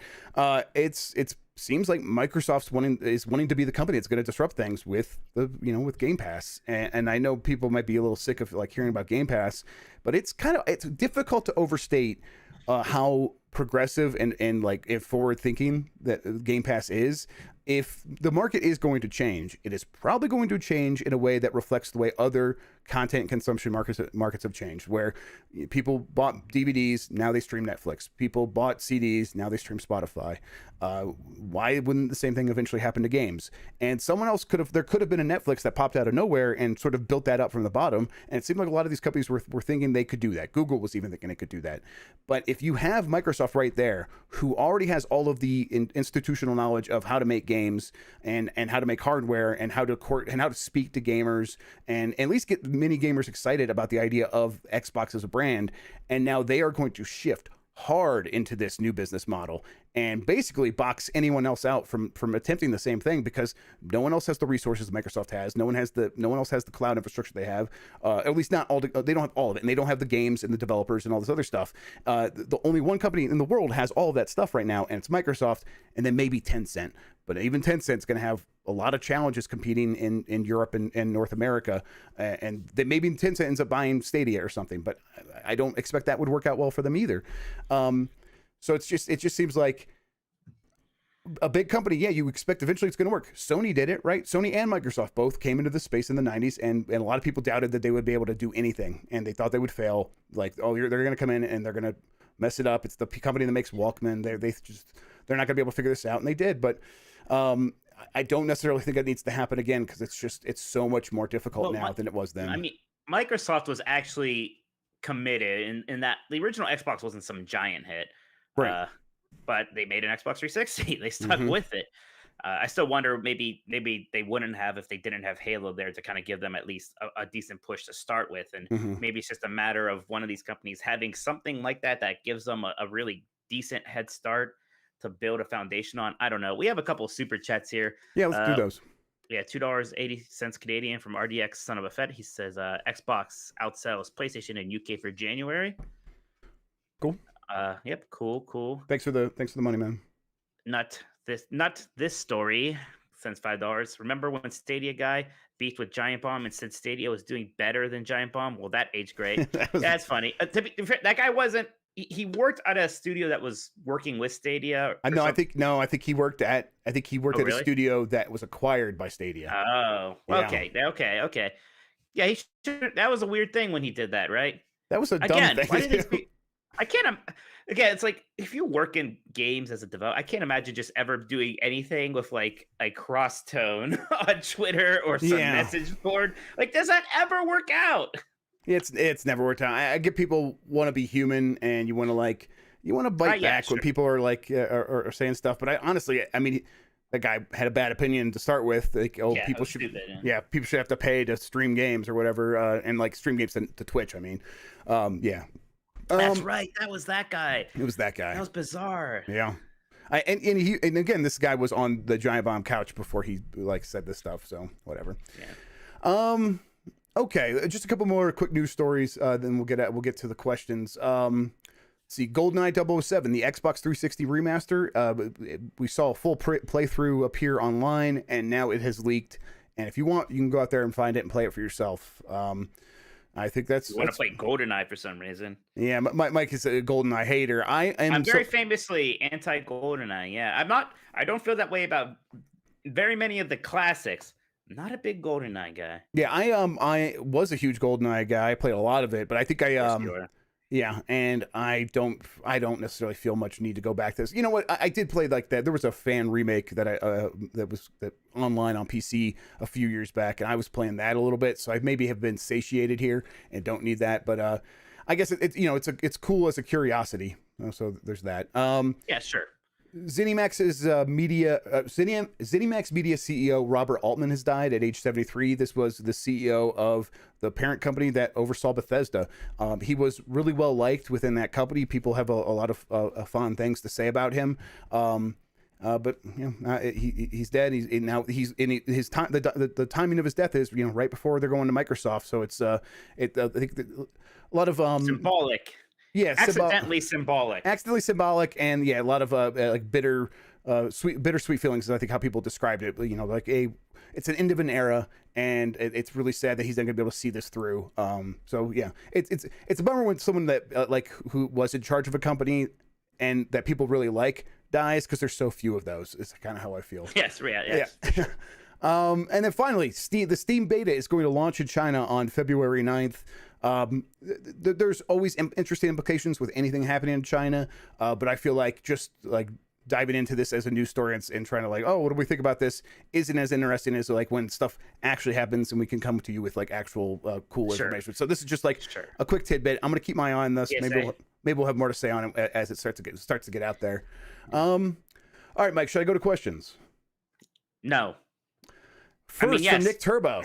It's seems like Microsoft's wanting to be the company that's going to disrupt things with with Game Pass, and I know people might be a little sick of like hearing about Game Pass, but it's difficult to overstate how progressive and like if forward thinking that Game Pass is. If the market is going to change, it is probably going to change in a way that reflects the way other content consumption markets have changed, where people bought DVDs, now they stream Netflix. People bought CDs, now they stream Spotify. Why wouldn't the same thing eventually happen to games? And there could have been a Netflix that popped out of nowhere and sort of built that up from the bottom. And it seemed like a lot of these companies were thinking they could do that. Google was even thinking they could do that. But if you have Microsoft right there, who already has all of the institutional knowledge of how to make games and how to make hardware and how to speak to gamers and at least get many gamers excited about the idea of Xbox as a brand, and now they are going to shift hard into this new business model and basically box anyone else out from attempting the same thing, because no one else has the resources Microsoft has. No one else has the cloud infrastructure they have. At least not all. They don't have all of it, and they don't have the games and the developers and all this other stuff. The only one company in the world has all of that stuff right now, and it's Microsoft, and then maybe Tencent. But even Tencent's going to have a lot of challenges competing in Europe and North America, and that maybe Tencent ends up buying Stadia or something. But I don't expect that would work out well for them either. So it just seems like a big company. Yeah, you expect eventually it's going to work. Sony did it, right? Sony and Microsoft both came into the space in the 90s, and a lot of people doubted that they would be able to do anything, and they thought they would fail. Like, they're going to come in and they're going to mess it up. It's the company that makes Walkman. They're not going to be able to figure this out, and they did. But I don't necessarily think it needs to happen again, because it's so much more difficult now than it was then. I mean, Microsoft was actually committed in that the original Xbox wasn't some giant hit, Right. but they made an Xbox 360. They stuck with it. I still wonder maybe they wouldn't have if they didn't have Halo there to kind of give them at least a decent push to start with, and maybe it's just a matter of one of these companies having something like that gives them a really decent head start to build a foundation on. I don't know. We have a couple of super chats here. Yeah, let's do those. Yeah, $2.80 Canadian from RDX Son of a Fed. He says Xbox outsells PlayStation in UK for January. Cool. Yep, cool. Thanks for the money, man. Not this story. Sends $5. Remember when Stadia guy beefed with Giant Bomb and said Stadia was doing better than Giant Bomb? Well, that aged great. That's funny. That guy wasn't. He worked at a studio that was working with Stadia. I think he worked at a studio that was acquired by Stadia. Oh, okay. Yeah, that was a weird thing when he did that, right? That was a dumb thing. Why did I can't. Again, it's like if you work in games as a developer, I can't imagine just ever doing anything with like a cross tone on Twitter or some message board. Like, does that ever work out? It's never worked out. I get people want to be human, and you want to bite back when people are like are saying stuff. But I mean, that guy had a bad opinion to start with. Like, people should people should have to pay to stream games or whatever, and like stream games to Twitch. I mean, That's right. That was that guy. It was that guy. That was bizarre. Yeah. And again, this guy was on the Giant Bomb couch before he like said this stuff. So whatever. Yeah. Okay. Just a couple more quick news stories. Then we'll get to the questions. See, GoldenEye 007, the Xbox 360 remaster. We saw a full playthrough appear online, and now it has leaked. And if you want, you can go out there and find it and play it for yourself. I think that's. You want to play GoldenEye for some reason? Yeah, Mike is a GoldenEye hater. I'm very famously anti GoldenEye. Yeah, I'm not. I don't feel that way about very many of the classics. Not a big GoldenEye guy. Yeah, I was a huge GoldenEye guy. I played a lot of it, but I think yeah, and I don't necessarily feel much need to go back to this. You know what? I did play like that. There was a fan remake that that was online on PC a few years back, and I was playing that a little bit. So I maybe have been satiated here and don't need that. But I guess it's cool as a curiosity. So there's that. Yeah, sure. ZeniMax's ZeniMax Media CEO Robert Altman has died at age 73. This was the CEO of the parent company that oversaw Bethesda. He was really well liked within that company. People have a lot of fond things to say about him. But he's dead. He's in his time. The timing of his death is right before they're going to Microsoft. So it's I think a lot of symbolic. Yeah, accidentally symbolic, and a lot of like bittersweet feelings is I think how people described it. Like it's an end of an era, and it's really sad that he's not going to be able to see this through. So yeah, it's a bummer when someone that like who was in charge of a company and that people really like dies, because there's so few of those. It's kind of how I feel. Yes, yes. Yeah. And then finally, the Steam beta is going to launch in China on February 9th. There's always interesting implications with anything happening in China, but I feel like just like diving into this as a news story and trying to like, oh, what do we think about this, isn't as interesting as like when stuff actually happens and we can come to you with like actual cool information. So this is just like a quick tidbit. I'm gonna keep my eye on this. Maybe we'll have more to say on it as it starts to get out there. All right, Mike, should I go to questions? No. First, from Nick Turbo.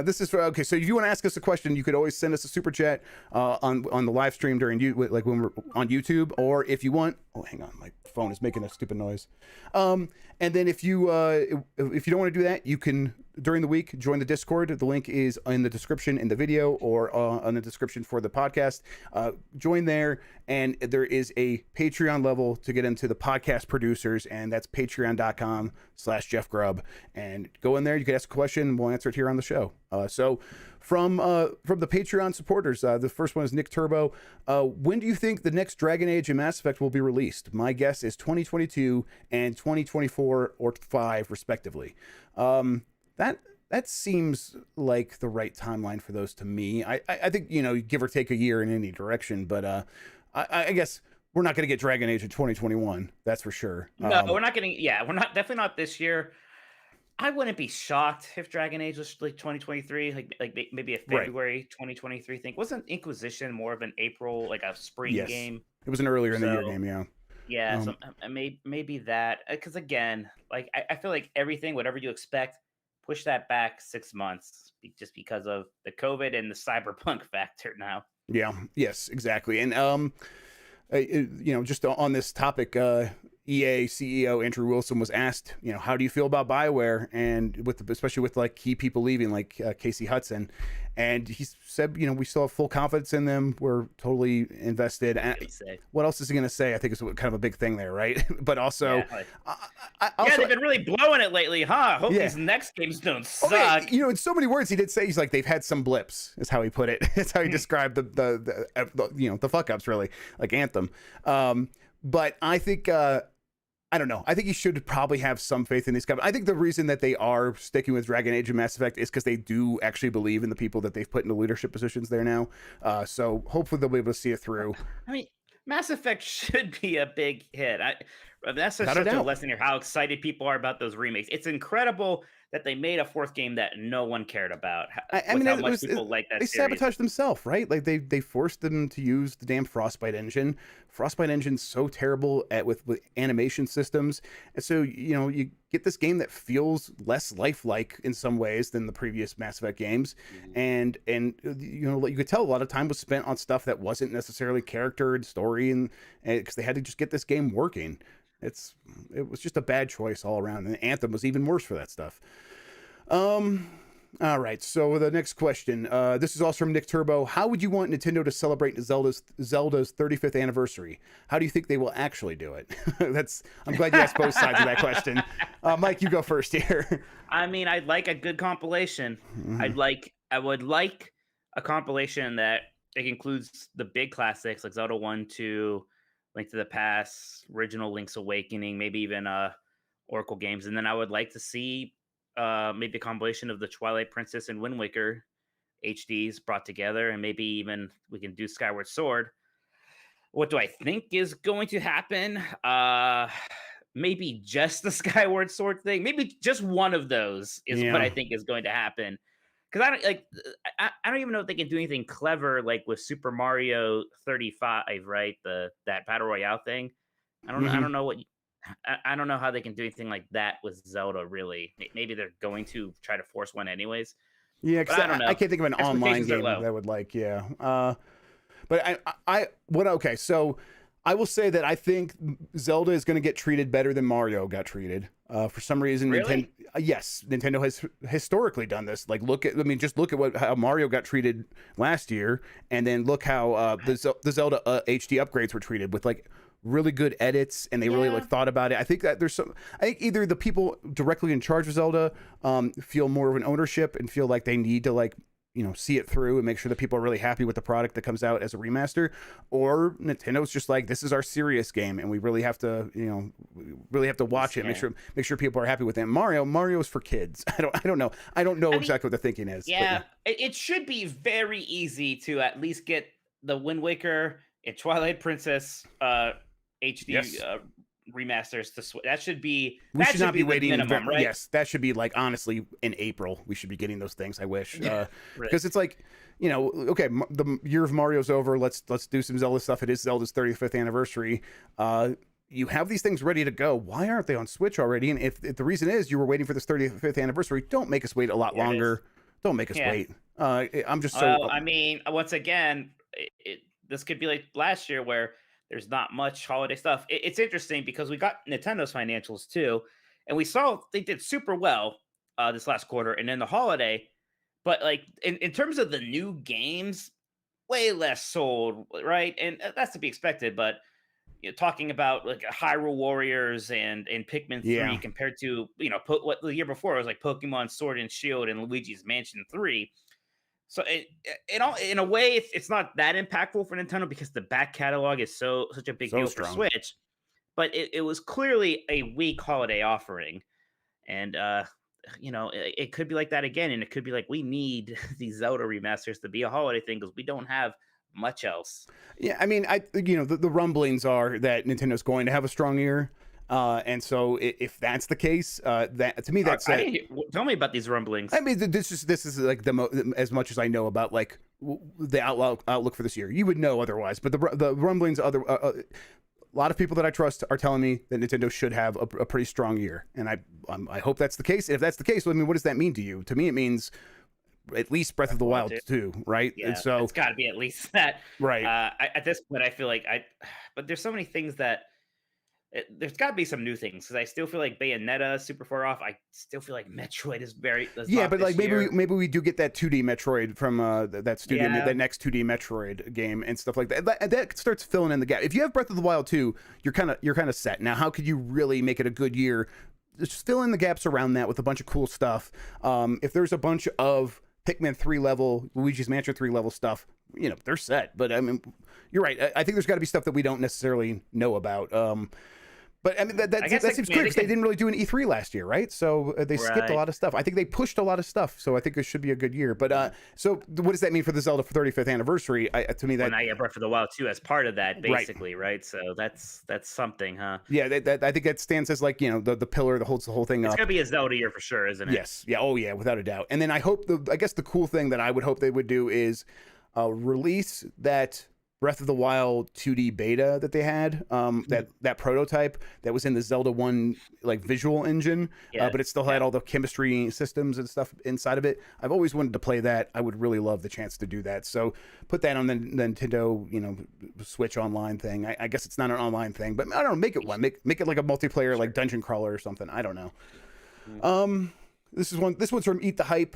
This is okay. So if you want to ask us a question, you could always send us a super chat on the live stream during like when we're on YouTube, or if you want. Oh, hang on, my phone is making a stupid noise. And then if you don't want to do that, you can during the week join the Discord. The link is in the description in the video or on the description for the podcast. Join there, and there is a Patreon level to get into the podcast producers, and that's patreon.com/Jeff Grubb. And go in there, you can ask a question, we'll answer it here on the show. So from the Patreon supporters, the first one is Nick Turbo. When do you think the next Dragon Age and Mass Effect will be released? My guess is 2022 and 2024 or 5 respectively. That seems like the right timeline for those to me. I think give or take a year in any direction, but I guess we're not going to get Dragon Age in 2021. That's for sure. No, we're not getting. Yeah, we're not definitely not this year. I wouldn't be shocked if Dragon Age was like 2023, like maybe a February 2023 thing. Wasn't Inquisition more of an April, like a spring game? It was an earlier in the year game, yeah. Yeah, so maybe that, because again, like I feel like everything, whatever you expect, push that back 6 months just because of the COVID and the cyberpunk factor now. Yeah. Yes, exactly. And just on this topic, EA CEO Andrew Wilson was asked, how do you feel about BioWare, and especially with like key people leaving, like Casey Hudson, and he said, we still have full confidence in them. We're totally invested. And what else is he going to say? I think it's kind of a big thing there, right? But also, they've been really blowing it lately, huh? Hope these next games don't suck. Okay, in so many words, he did say he's like they've had some blips, is how he put it. That's how he described the fuck ups, really, like Anthem. But I think. I don't know. I think you should probably have some faith in these guys. I think the reason that they are sticking with Dragon Age and Mass Effect is because they do actually believe in the people that they've put into leadership positions there now. So hopefully they'll be able to see it through. I mean, Mass Effect should be a big hit. That's such a lesson here, how excited people are about those remakes. It's incredible that they made a fourth game that no one cared about. I mean, how much people like that series. They sabotaged themselves, right? Like they forced them to use the damn Frostbite engine. Frostbite engine's so terrible with animation systems, and so you get this game that feels less lifelike in some ways than the previous Mass Effect games, and you could tell a lot of time was spent on stuff that wasn't necessarily character and story, and because they had to just get this game working. It was just a bad choice all around, and Anthem was even worse for that stuff. All right, so the next question. This is also from Nick Turbo. How would you want Nintendo to celebrate Zelda's 35th anniversary? How do you think they will actually do it? I'm glad you asked both sides of that question. Mike, you go first here. I mean, I'd like a good compilation. I would like a compilation that includes the big classics like Zelda 1, 2, Link to the Past, original Link's Awakening, maybe even Oracle games. And then I would like to see maybe a compilation of the Twilight Princess and Wind Waker HDs brought together, and maybe even we can do Skyward Sword. What do I think is going to happen? Maybe just the Skyward Sword thing. Maybe just one of those is what I think is going to happen. because I don't like I don't even know if they can do anything clever like with Super Mario 35, right? That battle royale thing. I Hmm. don't know what I don't know how they can do anything like that with Zelda. Really, maybe they're going to try to force one anyways, Yeah, but because I don't I know. can't think of an online Expectations are game low. that would like, yeah. But okay, so I will say that I think Zelda is going to get treated better than Mario got treated. For some reason, Nintendo, Really? yes, Nintendo has historically done this. Like, just look at how Mario got treated last year, and then look how the Zelda HD upgrades were treated with like really good edits, and they really like Yeah. thought about it. I think that there's some. I think either the people directly in charge of Zelda feel more of an ownership and feel like they need to like see it through and make sure that people are really happy with the product that comes out as a remaster, or Nintendo's just like, this is our serious game and we really have to really have to watch it, Yeah. make sure people are happy with it. Mario's for kids. I don't know I mean, exactly what the thinking is, but yeah. yeah, it should be very easy to at least get the Wind Waker and Twilight Princess HD Yes, remasters to switch. we should That should not be be the waiting minimum, right? yes, that should be like, honestly, in April we should be getting those things. I wish, Right. because it's like, okay, the year of Mario's over, let's do some Zelda stuff. It is Zelda's 35th anniversary. You have these things ready to go. Why aren't they on Switch already? And if the reason is you were waiting for this 35th anniversary, don't make us wait a lot Here it is. longer. Don't make us Yeah. wait. I'm just so. Well, I mean, once again, this could be like last year where there's not much holiday stuff. It's interesting because we got Nintendo's financials too, and we saw they did super well this last quarter and then the holiday. But like in terms of the new games, way less sold, right? And that's to be expected. But talking about like Hyrule Warriors and Pikmin 3 Yeah, compared to what the year before was like Pokemon Sword and Shield and Luigi's Mansion 3. So in a way, it's not that impactful for Nintendo because the back catalog is such a big so deal for strong. Switch. But it was clearly a weak holiday offering, and it could be like that again, and it could be like we need these Zelda remasters to be a holiday thing because we don't have much else. Yeah, I mean, the rumblings are that Nintendo's going to have a strong year. And so if that's the case, that to me that's I didn't tell me about these rumblings. I mean, this is like as much as I know about like the outlook for this year. You would know otherwise, but the rumblings, a lot of people that I trust are telling me that Nintendo should have a pretty strong year, and I hope that's the case. And if that's the case, well, I mean, what does that mean to you? To me, it means at least Breath of the Wild 2, right? Yeah, And so, it's got to be at least that. right. At this point, I feel like but there's so many things that there's got to be some new things because I still feel like Bayonetta is super far off. I still feel like Metroid is Yeah, not but this like year. maybe we do get that 2D Metroid from that studio, Yeah, that next 2D Metroid game and stuff like that. That starts filling in the gap. If you have Breath of the Wild 2, you're kind of set. Now, how could you really make it a good year? Just fill in the gaps around that with a bunch of cool stuff. If there's a bunch of Pikmin 3 level, Luigi's Mansion 3 level stuff, they're set. But I mean, you're right. I think there's got to be stuff that we don't necessarily know about. But I mean, that seems clear because they didn't really do an E3 last year, right? So they skipped a lot of stuff. I think they pushed a lot of stuff. So I think this should be a good year. But so what does that mean for the Zelda 35th anniversary? To me, that now you have Breath of the Wild 2 as part of that, basically, right? So that's something, huh? Yeah, that I think that stands as like the pillar that holds the whole thing up. It's gonna be a Zelda year for sure, isn't it? Yes, yeah, oh yeah, without a doubt. And then I guess the cool thing that I would hope they would do is release that Breath of the Wild 2D beta that they had, that prototype that was in the Zelda 1 like visual engine, but it still had all the chemistry systems and stuff inside of it. I've always wanted to play that. I would really love the chance to do that. So put that on the Nintendo, Switch online thing. I guess it's not an online thing, but I don't know, make it one. Make it like a multiplayer, like dungeon crawler or something. I don't know. This one's from Eat the Hype.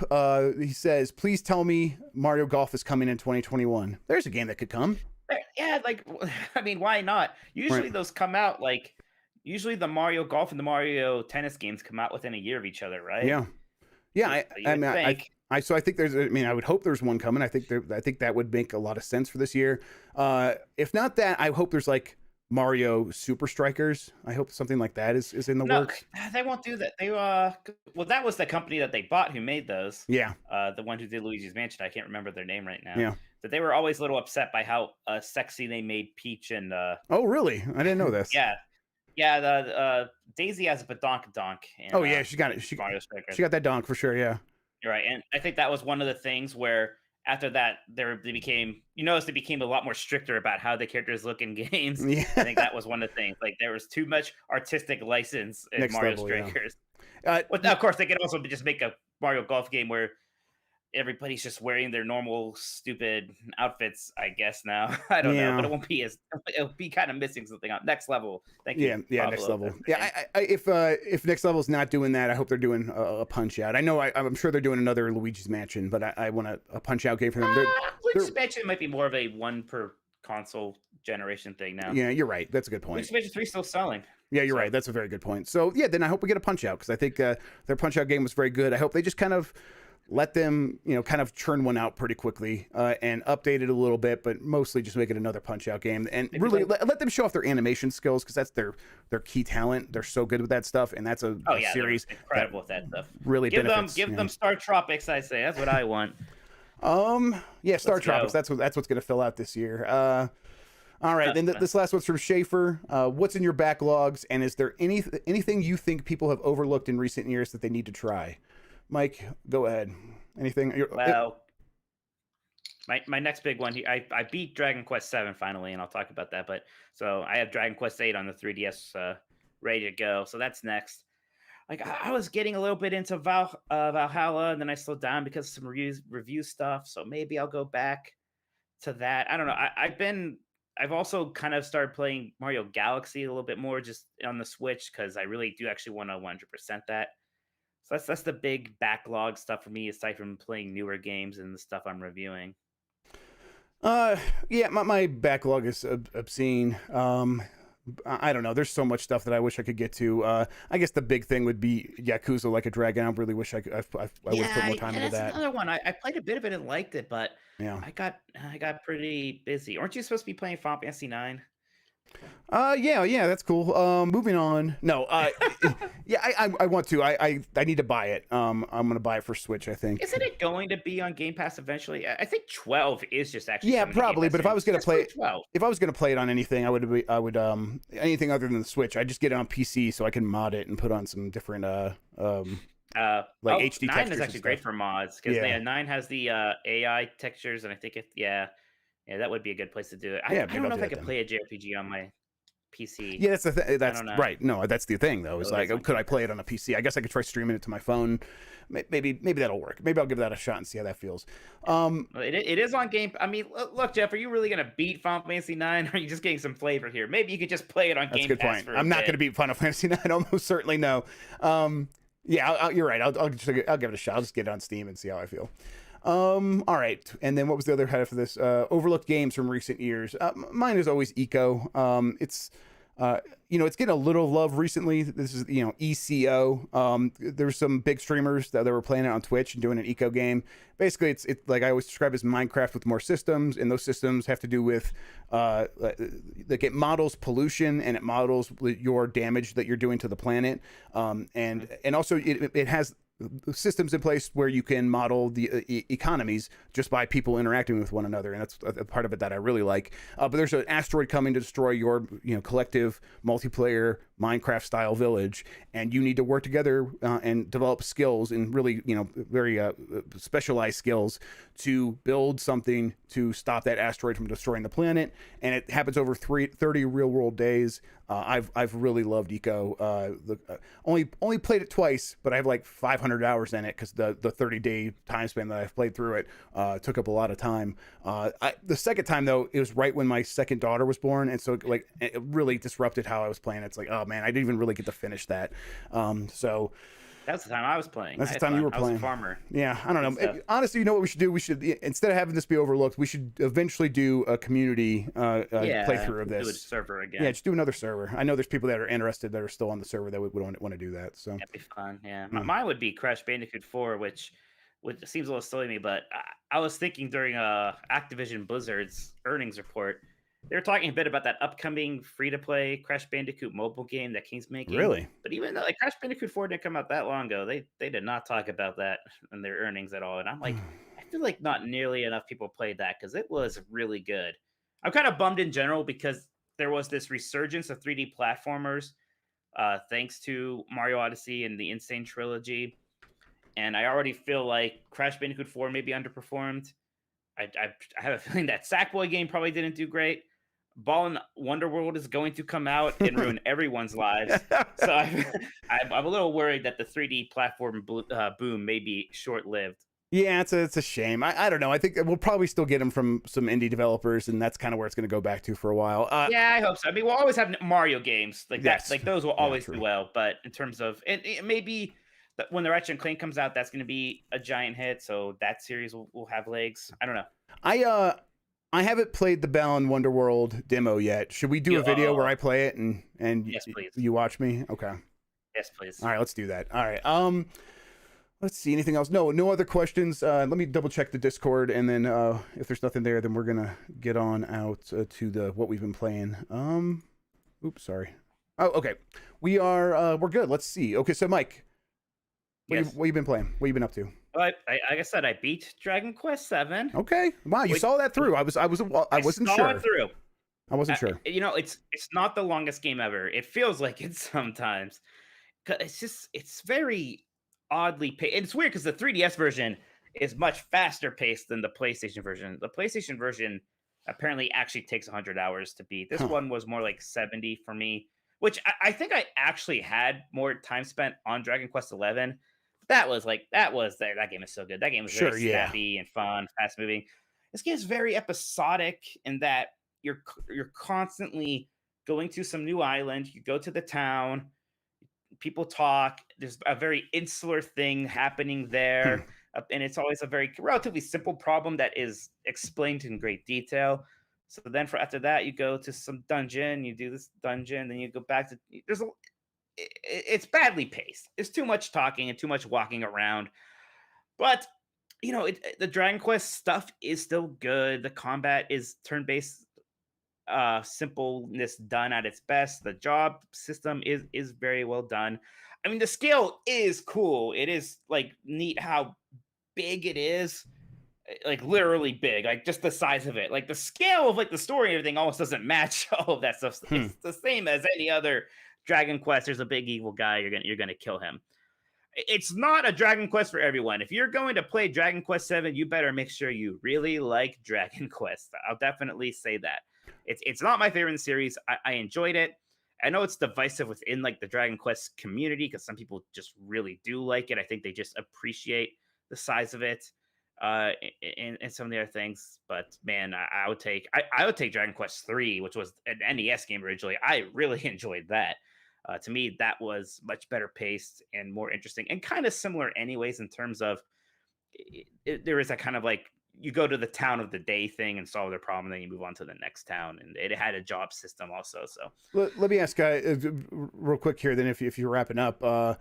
He says, "Please tell me Mario Golf is coming in 2021." There's a game that could come. Yeah, like I mean, why not? Usually those come out like usually the Mario Golf and the Mario Tennis games come out within a year of each other, right? Yeah. So I think there's. I mean, I would hope there's one coming. I think that would make a lot of sense for this year. If not that, I hope there's like Mario Super Strikers. I hope something like that is in the works. They won't do that. They well, that was the company that they bought who made those. Yeah. The one who did Luigi's Mansion. I can't remember their name right now. Yeah. But they were always a little upset by how sexy they made Peach and. Oh, really? I didn't know this. Yeah. Yeah, the Daisy has a badonkadonk. Oh yeah, she got it. She got that donk for sure. Yeah. You're right, and I think that was one of the things where after that they became they became a lot more stricter about how the characters look in games. I think Yeah, that was one of the things. Like there was too much artistic license in next Mario level. Yeah. Strikers. Well, Y- of course, they could also just make a Mario Golf game where everybody's just wearing their normal stupid outfits. I guess now I don't know, but yeah. it won't be as it'll be kind of missing something out. Next level. Thank you, Yeah, next Pablo. level. That's the Yeah, name. if next level's not doing that, I hope they're doing a punch out. I know I'm sure they're doing another Luigi's Mansion, but I want a punch out game for them. They're Luigi's Mansion might be more of a one per console generation thing now. yeah, you're right. That's a good point. Luigi's Mansion 3 still selling. Yeah, you're So right. That's a very good point. So yeah, then I hope we get a punch out because I think their punch out game was very good. I hope they just kind of let them, kind of churn one out pretty quickly and update it a little bit, but mostly just make it another punch out game and maybe really like let them show off their animation skills because that's their key talent. They're so good with that stuff, and that's a yeah, series they're incredible with that stuff. really Give benefits. them Star Tropics, I say. That's what I want. Yeah, Star Let's Tropics. go. That's what's going to fill out this year. All right, then this last one's from Schaefer. What's in your backlogs, and is there anything you think people have overlooked in recent years that they need to try? Mike, go ahead. Anything? Well, my next big one, I beat Dragon Quest 7 finally, and I'll talk about that. But so I have Dragon Quest 8 on the 3DS ready to go. So that's next. Like I was getting a little bit into Valhalla, and then I slowed down because of some review stuff. So maybe I'll go back to that. I don't know. I've also kind of started playing Mario Galaxy a little bit more just on the Switch because I really do actually want to 100% that. So that's the big backlog stuff for me, aside from playing newer games and the stuff I'm reviewing. Yeah, my backlog is obscene. I don't know. There's so much stuff that I wish I could get to. I guess the big thing would be Yakuza Like a Dragon. I really wish I would have put more time into That's that. another one. I played a bit of it and liked it, but Yeah. I got pretty busy. Aren't you supposed to be playing Final Fantasy 9? Yeah, that's cool. Moving on. No, yeah, I want to. I need to buy it. I'm gonna buy it for Switch, I think. Isn't it going to be on Game Pass eventually? I think 12 is just actually. Yeah, coming to Game probably. Pass But if soon. I was gonna Just play play it, 12. if I was gonna play it on anything, I would anything other than the Switch. I just get it on PC so I can mod it and put on some different like HD 9 textures is and actually great stuff. for mods because Yeah. 9 has the AI textures, and I think yeah, that would be a good place to do it. Yeah, I maybe don't I'll know do if I that could then. play a JRPG on my PC. Yeah, that's the that's don't know. right. No, that's the thing though. Is Oh, it like, is on could I Game play it on a PC? I guess I could try streaming it to my phone. Maybe that'll work. Maybe I'll give that a shot and see how that feels. Well, it is on Game. I mean, look, Jeff, are you really gonna beat Final Fantasy 9? Or are you just getting some flavor here? Maybe you could just play it on That's a Game good Pass point. for a I'm not bit. going to beat Final Fantasy 9. Almost certainly no. Yeah, you're right. I'll give it a shot. I'll just get it on Steam and see how I feel. All right. And then what was the other half of this? Overlooked games from recent years. Mine is always Eco. It's it's getting a little love recently. This is, ECO. There's some big streamers that were playing it on Twitch and doing an eco game. Basically, it's like I always describe as Minecraft with more systems, and those systems have to do with like it models pollution and it models your damage that you're doing to the planet. And also it has systems in place where you can model the economies just by people interacting with one another, and that's a part of it that I really like. But there's an asteroid coming to destroy your collective multiplayer Minecraft style village, and you need to work together and develop skills and really very specialized skills to build something to stop that asteroid from destroying the planet. And it happens over 30 real world days. I've really loved Eco. Only played it twice, but I have like 500 hours in it because the 30-day time span that I've played through it took up a lot of time. The second time though, it was right when my second daughter was born, and so like it really disrupted how I was playing. It's like, oh man, I didn't even really get to finish that. So That's the time I was playing. that's the time you were playing. I was a farmer. Yeah, I don't know. Stuff. Honestly, you know what we should do? We should, instead of having this be overlooked, we should eventually do a community playthrough of Do a this. server again. Yeah, just do another server. I know there's people that are interested that are still on the server that would want to do that. So That'd be fun. Yeah, mine would be Crash Bandicoot 4, which seems a little silly to me, but I was thinking during Activision Blizzard's earnings report, they were talking a bit about that upcoming free-to-play Crash Bandicoot mobile game that King's making. Really? But even though like Crash Bandicoot 4 didn't come out that long ago, they did not talk about that in their earnings at all. And I'm like, I feel like not nearly enough people played that because it was really good. I'm kind of bummed in general because there was this resurgence of 3D platformers thanks to Mario Odyssey and the Insane Trilogy. and I already feel like Crash Bandicoot 4 maybe underperformed. I have a feeling that Sackboy game probably didn't do great. Ball and Wonderworld is going to come out and ruin everyone's lives. So I'm a little worried that the 3D platform boom may be short-lived. Yeah, it's a shame. I don't know. I think we'll probably still get them from some indie developers, and that's kind of where it's going to go back to for a while. Yeah, I hope so. I mean, we'll always have Mario games like that. Yes. Like those will always true. do well. But in terms of it maybe when the Ratchet and Clank comes out, that's going to be a giant hit. So that series will have legs. I don't know. I haven't played the Bell and Wonderworld demo yet. Should we do a video where I play it and Yes, please. you watch me? Okay. Yes, please. All right, let's do that. All right. Let's see. Anything else? No other questions. Let me double check the Discord, and then if there's nothing there, then we're gonna get on out to the what we've been playing. Oops, sorry. Oh, okay. We're good. Let's see. Okay, so Mike, what you been playing? What you been up to? Well, like I said, I beat Dragon Quest VII. Okay. Wow, you saw that through. I wasn't sure. It through. I wasn't sure. It's not the longest game ever. It feels like it sometimes. 'Cause it's very oddly paced. It's weird because the 3DS version is much faster paced than the PlayStation version. The PlayStation version apparently actually takes 100 hours to beat. This one was more like 70 for me, which I think I actually had more time spent on Dragon Quest 11. That game is so good. That game was very snappy and fun, fast moving. This game is very episodic in that you're constantly going to some new island. You go to the town, people talk. There's a very insular thing happening there, and it's always a very relatively simple problem that is explained in great detail. So then, after that, you go to some dungeon. You do this dungeon, then you go back to. It's badly paced. It's too much talking and too much walking around. But the Dragon Quest stuff is still good. The combat is turn-based simpleness done at its best. The job system is very well done. I mean, the scale is cool. It is like neat how big it is, like literally big, like just the size of it. Like the scale of like the story and everything almost doesn't match all of that stuff. It's the same as any other Dragon Quest. There's a big evil guy. You're gonna kill him. It's not a Dragon Quest for everyone. If you're going to play Dragon Quest 7, you better make sure you really like Dragon Quest. I'll definitely say that. It's not my favorite in the series. I enjoyed it. I know it's divisive within like the Dragon Quest community because some people just really do like it. I think they just appreciate the size of it and some of the other things. But man, I would take Dragon Quest 3, which was an NES game originally. I really enjoyed that. To me, that was much better paced and more interesting and kind of similar anyways in terms of there is a kind of like you go to the town of the day thing and solve their problem, and then you move on to the next town. And it had a job system also. So let me ask real quick here. Then, if you're wrapping up, do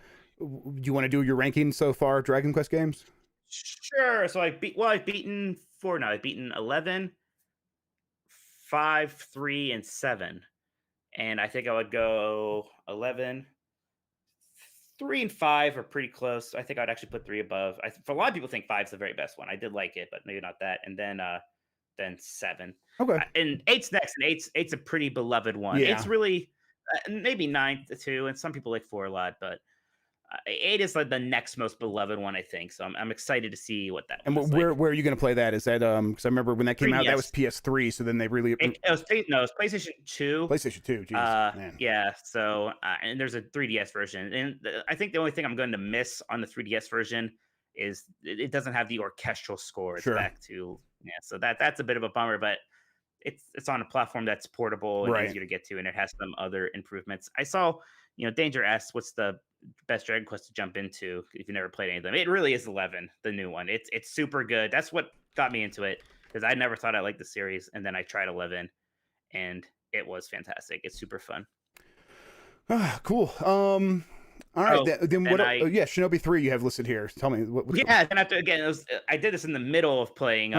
you want to do your ranking so far, Dragon Quest games? Sure. So I've beaten 4 now. I've beaten 11, 5, 3, and 7. And I think I would go 11. 3 and 5 are pretty close. I think I'd actually put 3 above. For a lot of people think 5 is the very best one. I did like it, but maybe not that. And then 7. Okay. And 8's next, and 8's a pretty beloved one. Yeah. It's really maybe 9 to 2, and some people like 4 a lot, but 8 is like the next most beloved one, I think. So I'm excited to see what that. And where are you going to play that? Is that because I remember when that came out, that was PS3. So then they really it was PlayStation 2. PlayStation 2. Jeez, man. Yeah. So and there's a 3DS version, and I think the only thing I'm going to miss on the 3DS version is it doesn't have the orchestral score. It's back to So that's a bit of a bummer, but it's on a platform that's portable and easier to get to, and it has some other improvements. I saw, Danger asks, what's the best Dragon Quest to jump into if you never played any of them? It really is 11, the new one. It's super good. That's what got me into it, because I never thought I liked the series, and then I tried 11, and it was fantastic. It's super fun. Cool. All right. Then what? Shinobi 3 you have listed here. Tell me what. And after again, I did this in the middle of playing.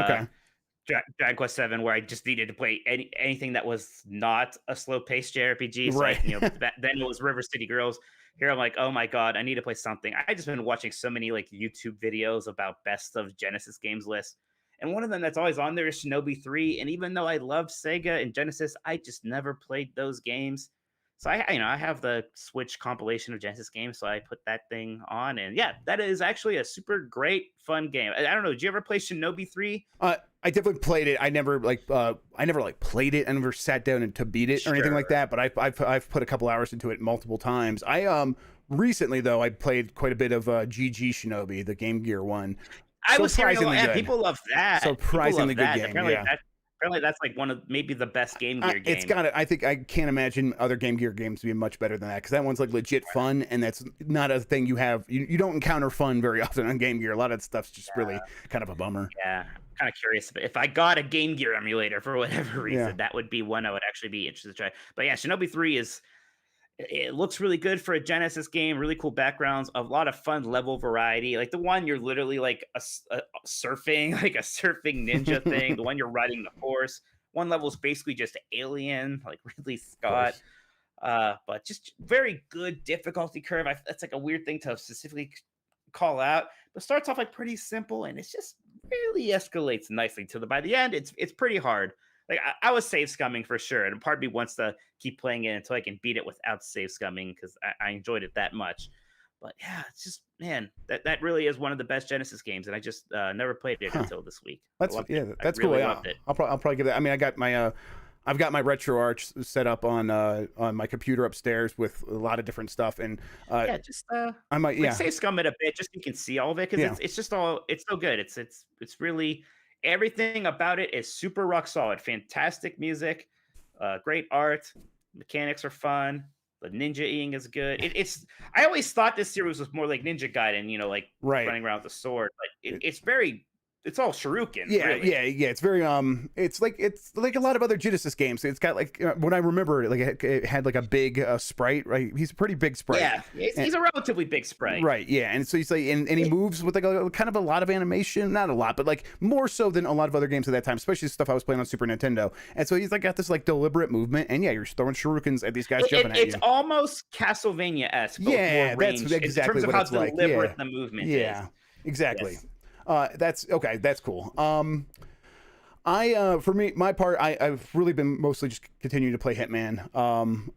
Dragon Quest 7, where I just needed to play anything that was not a slow-paced JRPG. So right. Then it was River City Girls. Here I'm like, oh my god, I need to play something. I just been watching so many like YouTube videos about best of Genesis games lists, and one of them that's always on there is Shinobi 3. And even though I love Sega and Genesis, I just never played those games. So I have the Switch compilation of Genesis games, so I put that thing on, and yeah, that is actually a super great fun game. I don't know. Did you ever play Shinobi 3? I definitely played it. I never played it. I never sat down and to beat it or anything like that. But I've put a couple hours into it multiple times. Recently though, I played quite a bit of GG Shinobi, the Game Gear one. I was hearing a lot. Yeah, people love that. Surprisingly good game. Apparently that's like one of maybe the best Game Gear games. It's got it. I think I can't imagine other Game Gear games being much better than that, because that one's like legit fun, and that's not a thing you have. You don't encounter fun very often on Game Gear. A lot of that stuff's just really kind of a bummer. Yeah, I'm kind of curious if I got a Game Gear emulator for whatever reason, that would be one I would actually be interested to try. But yeah, Shinobi 3 it looks really good for a Genesis game. Really cool backgrounds, a lot of fun level variety. Like the one you're literally like a surfing, like a surfing ninja thing. The one you're riding the horse. One level is basically just Alien, like Ridley Scott. But just very good difficulty curve. That's like a weird thing to specifically call out. But starts off like pretty simple, and it's just really escalates nicely by the end. It's pretty hard. Like I was save scumming for sure, and part of me wants to keep playing it until I can beat it without save scumming, because I enjoyed it that much. But yeah, it's just, man, that really is one of the best Genesis games, and I just never played it until this week. That's cool. Yeah, I'll probably give that. I mean, I've got my RetroArch set up on my computer upstairs with a lot of different stuff, and I might save scum it a bit just so you can see all of it, because it's so good. It's really, everything about it is super rock solid. Fantastic music, great art, mechanics are fun. The ninja-ing is good. I always thought this series was more like Ninja Gaiden, like running around with a sword. But it's all shuriken. Yeah, really. yeah. It's very it's like a lot of other Genesis games. It's got like when I remember, like it had like a big sprite. Right, he's a pretty big sprite. Yeah, he's a relatively big sprite. Right. Yeah, and so he's like, and he moves with like a kind of a lot of animation. Not a lot, but like more so than a lot of other games at that time, especially stuff I was playing on Super Nintendo. And so he's like got this like deliberate movement, and you're throwing shurikens at these guys jumping at you. It's almost Castlevania-esque. Yeah, that's exactly in terms what of it's how like. Deliberate the movement is. Yeah, exactly. Yes. That's okay. That's cool. For me, my part, I've really been mostly just continuing to play Hitman.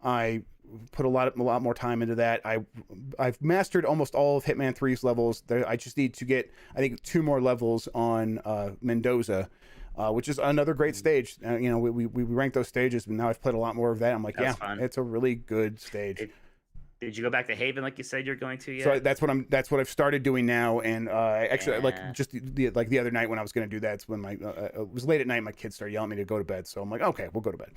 I put a lot more time into that. I've mastered almost all of Hitman 3's levels. I just need to get, I think, 2 more levels on Mendoza, which is another great stage. We rank those stages, but now I've played a lot more of that. I'm like, that's fun. It's a really good stage. Did you go back to Haven like you said you're going to yet? So that's what I've started doing now, and actually like just the other night when I was going to do that, it's when it was late at night, my kids started yelling at me to go to bed, so I'm like, okay, we'll go to bed.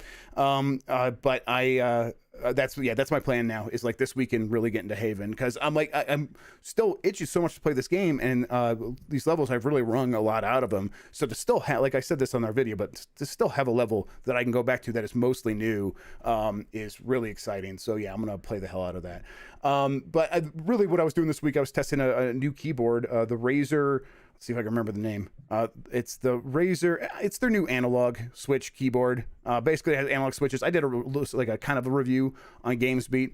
But that's my plan now, is like this weekend really get into Haven, because I'm still itchy so much to play this game, and these levels I've really wrung a lot out of them. So to still have, like I said this on our video, but to still have a level that I can go back to that is mostly new is really exciting. So yeah, I'm gonna play the hell out of that. But really what I was doing this week, I was testing a new keyboard, the Razer. Let's see if I can remember the name. It's the Razer. It's their new analog switch keyboard. Basically, it has analog switches. I did a kind of a review on GamesBeat.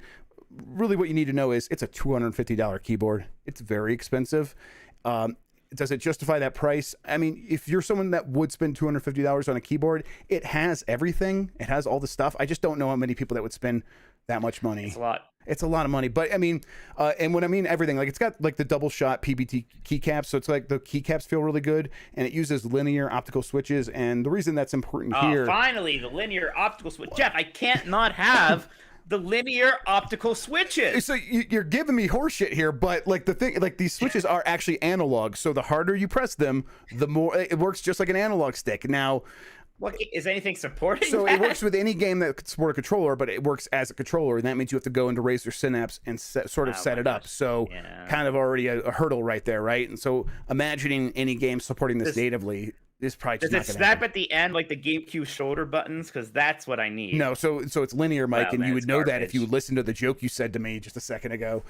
Really, what you need to know is it's a $250 keyboard. It's very expensive. Does it justify that price? I mean, if you're someone that would spend $250 on a keyboard, it has everything. It has all the stuff. I just don't know how many people that would spend that much money. It's a lot. It's a lot of money, but I mean, and when I mean everything, like it's got like the double shot PBT keycaps, so it's like the keycaps feel really good, and it uses linear optical switches. And the reason that's important here, finally, the linear optical switch. Jeff, I can't not have the linear optical switches. So you're giving me horseshit here, but like the thing, like these switches are actually analog, so the harder you press them, the more it works, just like an analog stick. Now, what is anything supporting? So that? It works with any game that could support a controller, but it works as a controller, and that means you have to go into Razer Synapse and set it up. So kind of already a hurdle right there, right? And so imagining any game supporting this natively is probably just not does it snap at the end like the GameCube shoulder buttons? Because that's what I need. No, so it's linear, Mike, and you would know that if you would listen to the joke you said to me just a second ago.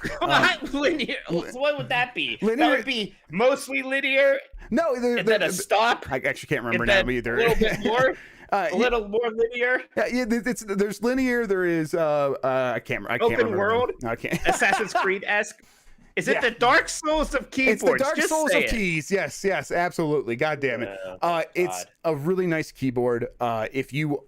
Linear. What would that be? Linear, that would be mostly linear. No, and then a stop. I actually can't remember now either. A little bit more. A little more linear. Yeah, there's linear. There is I can't remember. Open world. I can't. Assassin's Creed-esque. Is it the Dark Souls of keyboards? It's the Dark Souls of keys. Yes, absolutely. God damn it. It's a really nice keyboard. If you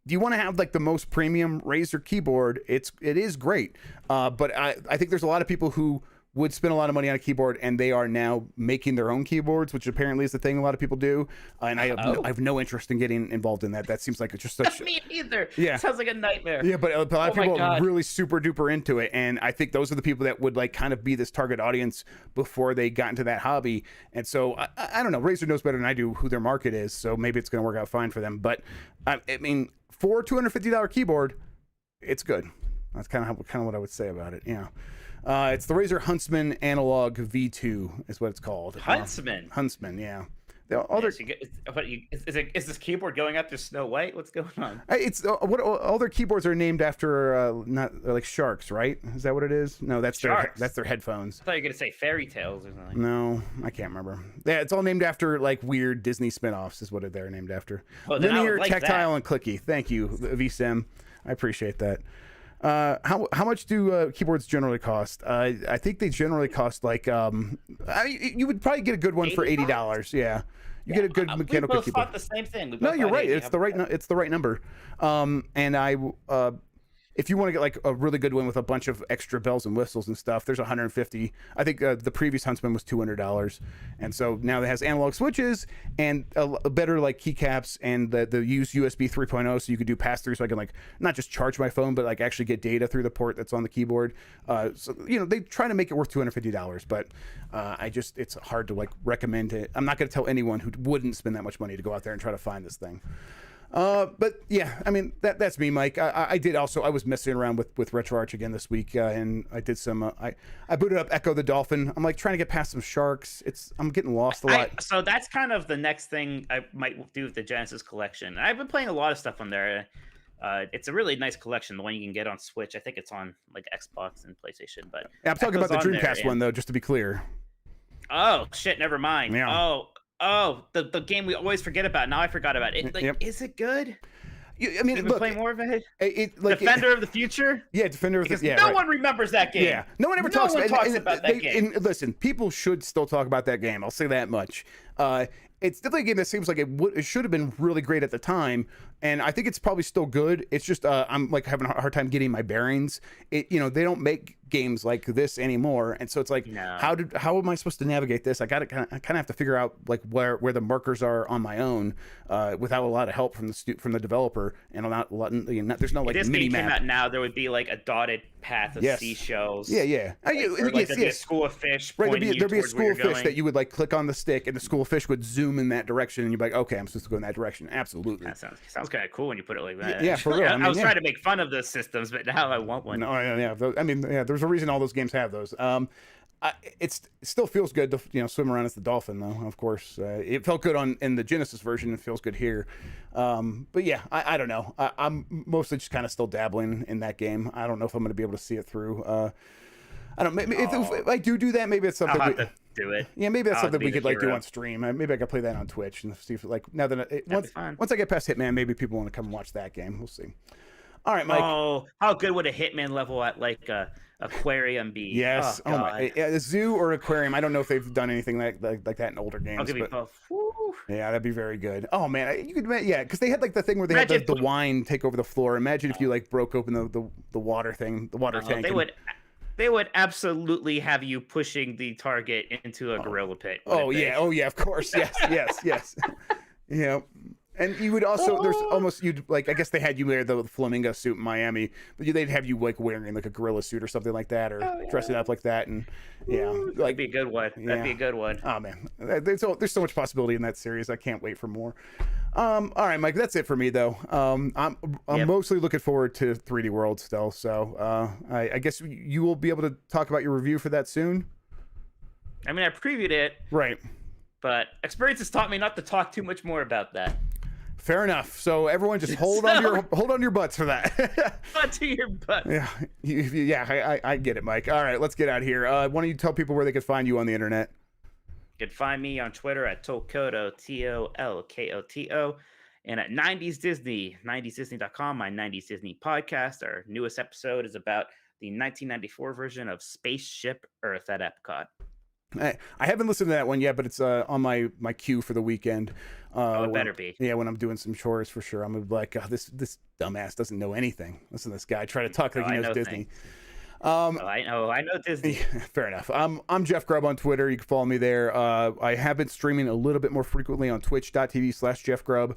you want to have like the most premium Razer keyboard, it is great. But I think there's a lot of people who would spend a lot of money on a keyboard, and they are now making their own keyboards, which apparently is the thing a lot of people do. And I have no interest in getting involved in that. That seems like it's just such. Me either. Yeah, sounds like a nightmare. Yeah, but a lot of people are really super duper into it, and I think those are the people that would like kind of be this target audience before they got into that hobby. And so I don't know. Razer knows better than I do who their market is, so maybe it's going to work out fine for them. But I mean, for a $250 keyboard, it's good. That's kind of what I would say about it. Yeah. It's the Razer Huntsman Analog V2 is what it's called. Huntsman. Huntsman, yeah. Is this keyboard going after Snow White? What's going on? It's all their keyboards are named after not like sharks, right? Is that what it is? No, that's their headphones. I thought you were gonna say fairy tales or something. No, I can't remember. Yeah, it's all named after like weird Disney spinoffs. Is what they're named after. Linear, tactile, and clicky. Thank you, VSim. I appreciate that. How much do keyboards generally cost? I think they generally cost like you would probably get a good one for $80. Yeah, you get a good mechanical keyboard. We both thought the same thing. No, you're right. It's the right number. And if you want to get like a really good one with a bunch of extra bells and whistles and stuff, there's 150. I think the previous Huntsman was $200, and so now it has analog switches and a better like keycaps and the used USB 3.0, so you could do pass through, so I can like not just charge my phone, but like actually get data through the port that's on the keyboard. So they try to make it worth $250, but it's hard to like recommend it. I'm not going to tell anyone who wouldn't spend that much money to go out there and try to find this thing. But yeah, I mean that's me, Mike. I was messing around with RetroArch again this week, and I did some. I booted up Echo the Dolphin. I'm like trying to get past some sharks. I'm getting lost a lot. So that's kind of the next thing I might do with the Genesis collection. I've been playing a lot of stuff on there. It's a really nice collection, the one you can get on Switch. I think it's on like Xbox and PlayStation. But yeah, I'm talking about the Dreamcast one though, just to be clear. Oh shit! Never mind. Yeah. Oh, the game we always forget about. Now I forgot about it. Is it good? I mean, look, play more of it. Defender of the Future. Yeah, Defender of the Future. No one remembers that game. Yeah, no one ever talks about that game. And listen, people should still talk about that game. I'll say that much. It's definitely a game that seems like it should have been really great at the time, and I think it's probably still good. It's just I'm like having a hard time getting my bearings. They don't make games like this anymore, and so it's like how am I supposed to navigate this? I kind of have to figure out like where the markers are on my own without a lot of help from the developer, and there's no like this mini game map. Came out now, there would be like a dotted path of seashells. Yeah. There'd be a school of fish. Right, there'd be a school of fish that you would like click on the stick, and the school of fish would zoom in that direction, and you'd be like, okay, I'm supposed to go in that direction. Absolutely. That sounds kind of cool when you put it like that. Yeah, for real. I was trying to make fun of those systems, but now I want one. No, yeah. I mean, yeah, there's a reason all those games have those. It still feels good to swim around as the dolphin, though. Of course, it felt good in the Genesis version. It feels good here. But yeah, I don't know. I'm mostly just kind of still dabbling in that game. I don't know if I'm going to be able to see it through. I don't. Maybe if I do that, maybe it's something. I'll have to do it. Yeah, maybe that's something we could like do on stream. Maybe I could play that on Twitch and see if now that once I get past Hitman, maybe people want to come and watch that game. We'll see. All right, Mike. Oh, how good would a Hitman level at like aquarium be? Yes. Oh my. Yeah, a zoo or aquarium. I don't know if they've done anything like that in older games. I'll give you both. Yeah, that'd be very good. Oh man, you could because they had like the thing where they had the wine take over the floor. Imagine if you like broke open the water thing, the water tank. They would absolutely have you pushing the target into a gorilla pit. Oh yeah, of course. Yes. Yeah. And you would also I guess they had you wear the flamingo suit in Miami, but they'd have you like wearing like a gorilla suit or something like that, or dressing up like that, and that'd be a good one. That'd be a good one. Oh man, there's so much possibility in that series. I can't wait for more. All right, Mike, that's it for me though. I'm mostly looking forward to 3D World still, so I guess you will be able to talk about your review for that soon. I mean, I previewed it, right? But experience has taught me not to talk too much more about that. Fair enough. So everyone, just hold on your butts for that. Onto your butt. Yeah, I get it, Mike. All right, let's get out of here. Why don't you tell people where they could find you on the internet? You can find me on Twitter at Tolkoto, TOLKOTO, and at 90s Disney, 90sdisney.com, my 90s Disney podcast. Our newest episode is about the 1994 version of Spaceship Earth at Epcot. I haven't listened to that one yet, but it's on my queue for the weekend. It better be. Yeah, when I'm doing some chores for sure. I'm gonna be like, oh, this dumbass doesn't know anything. Listen to this guy try to talk like he knows Disney. I know Disney. Fair enough. I'm Jeff Grubb on Twitter. You can follow me there. I have been streaming a little bit more frequently on twitch.tv/Jeff Grubb.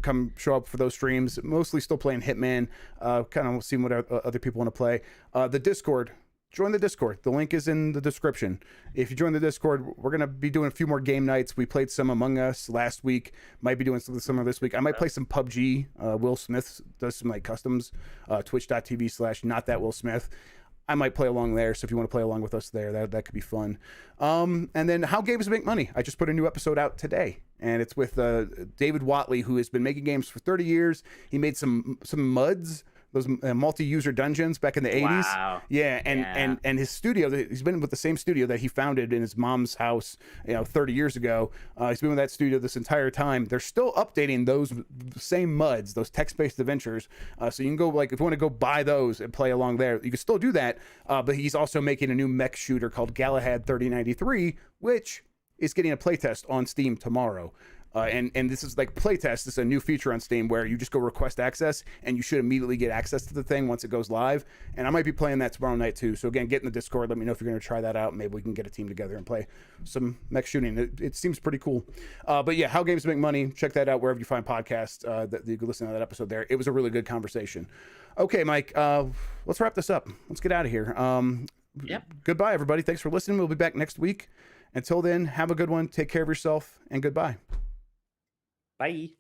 Come show up for those streams. Mostly still playing Hitman. Kind of seeing what other people want to play. The Discord. Join the Discord. The link is in the description. If you join the Discord, we're going to be doing a few more game nights. We played some Among Us last week. Might be doing some of this week. I might play some PUBG. Will Smith does some like customs. Twitch.tv/NotThatWillSmith. I might play along there. So if you want to play along with us there, that could be fun. And then How Games Make Money. I just put a new episode out today. And it's with David Watley, who has been making games for 30 years. He made some MUDs. Those multi-user dungeons back in the 80s. Wow. Yeah, and his studio, he's been with the same studio that he founded in his mom's house, 30 years ago. He's been with that studio this entire time. They're still updating those same MUDs, those text-based adventures. So you can go, like, if you want to go buy those and play along there, you can still do that. But he's also making a new mech shooter called Galahad 3093, which is getting a playtest on Steam tomorrow. And this is like playtest. This is a new feature on Steam where you just go request access and you should immediately get access to the thing once it goes live. And I might be playing that tomorrow night too. So again, get in the Discord. Let me know if you're going to try that out. Maybe we can get a team together and play some mech shooting. It seems pretty cool. But yeah, How Games Make Money. Check that out wherever you find podcasts. That you can listen to that episode there. It was a really good conversation. Okay, Mike. Let's wrap this up. Let's get out of here. Yep. Goodbye, everybody. Thanks for listening. We'll be back next week. Until then, have a good one. Take care of yourself and goodbye. Bye.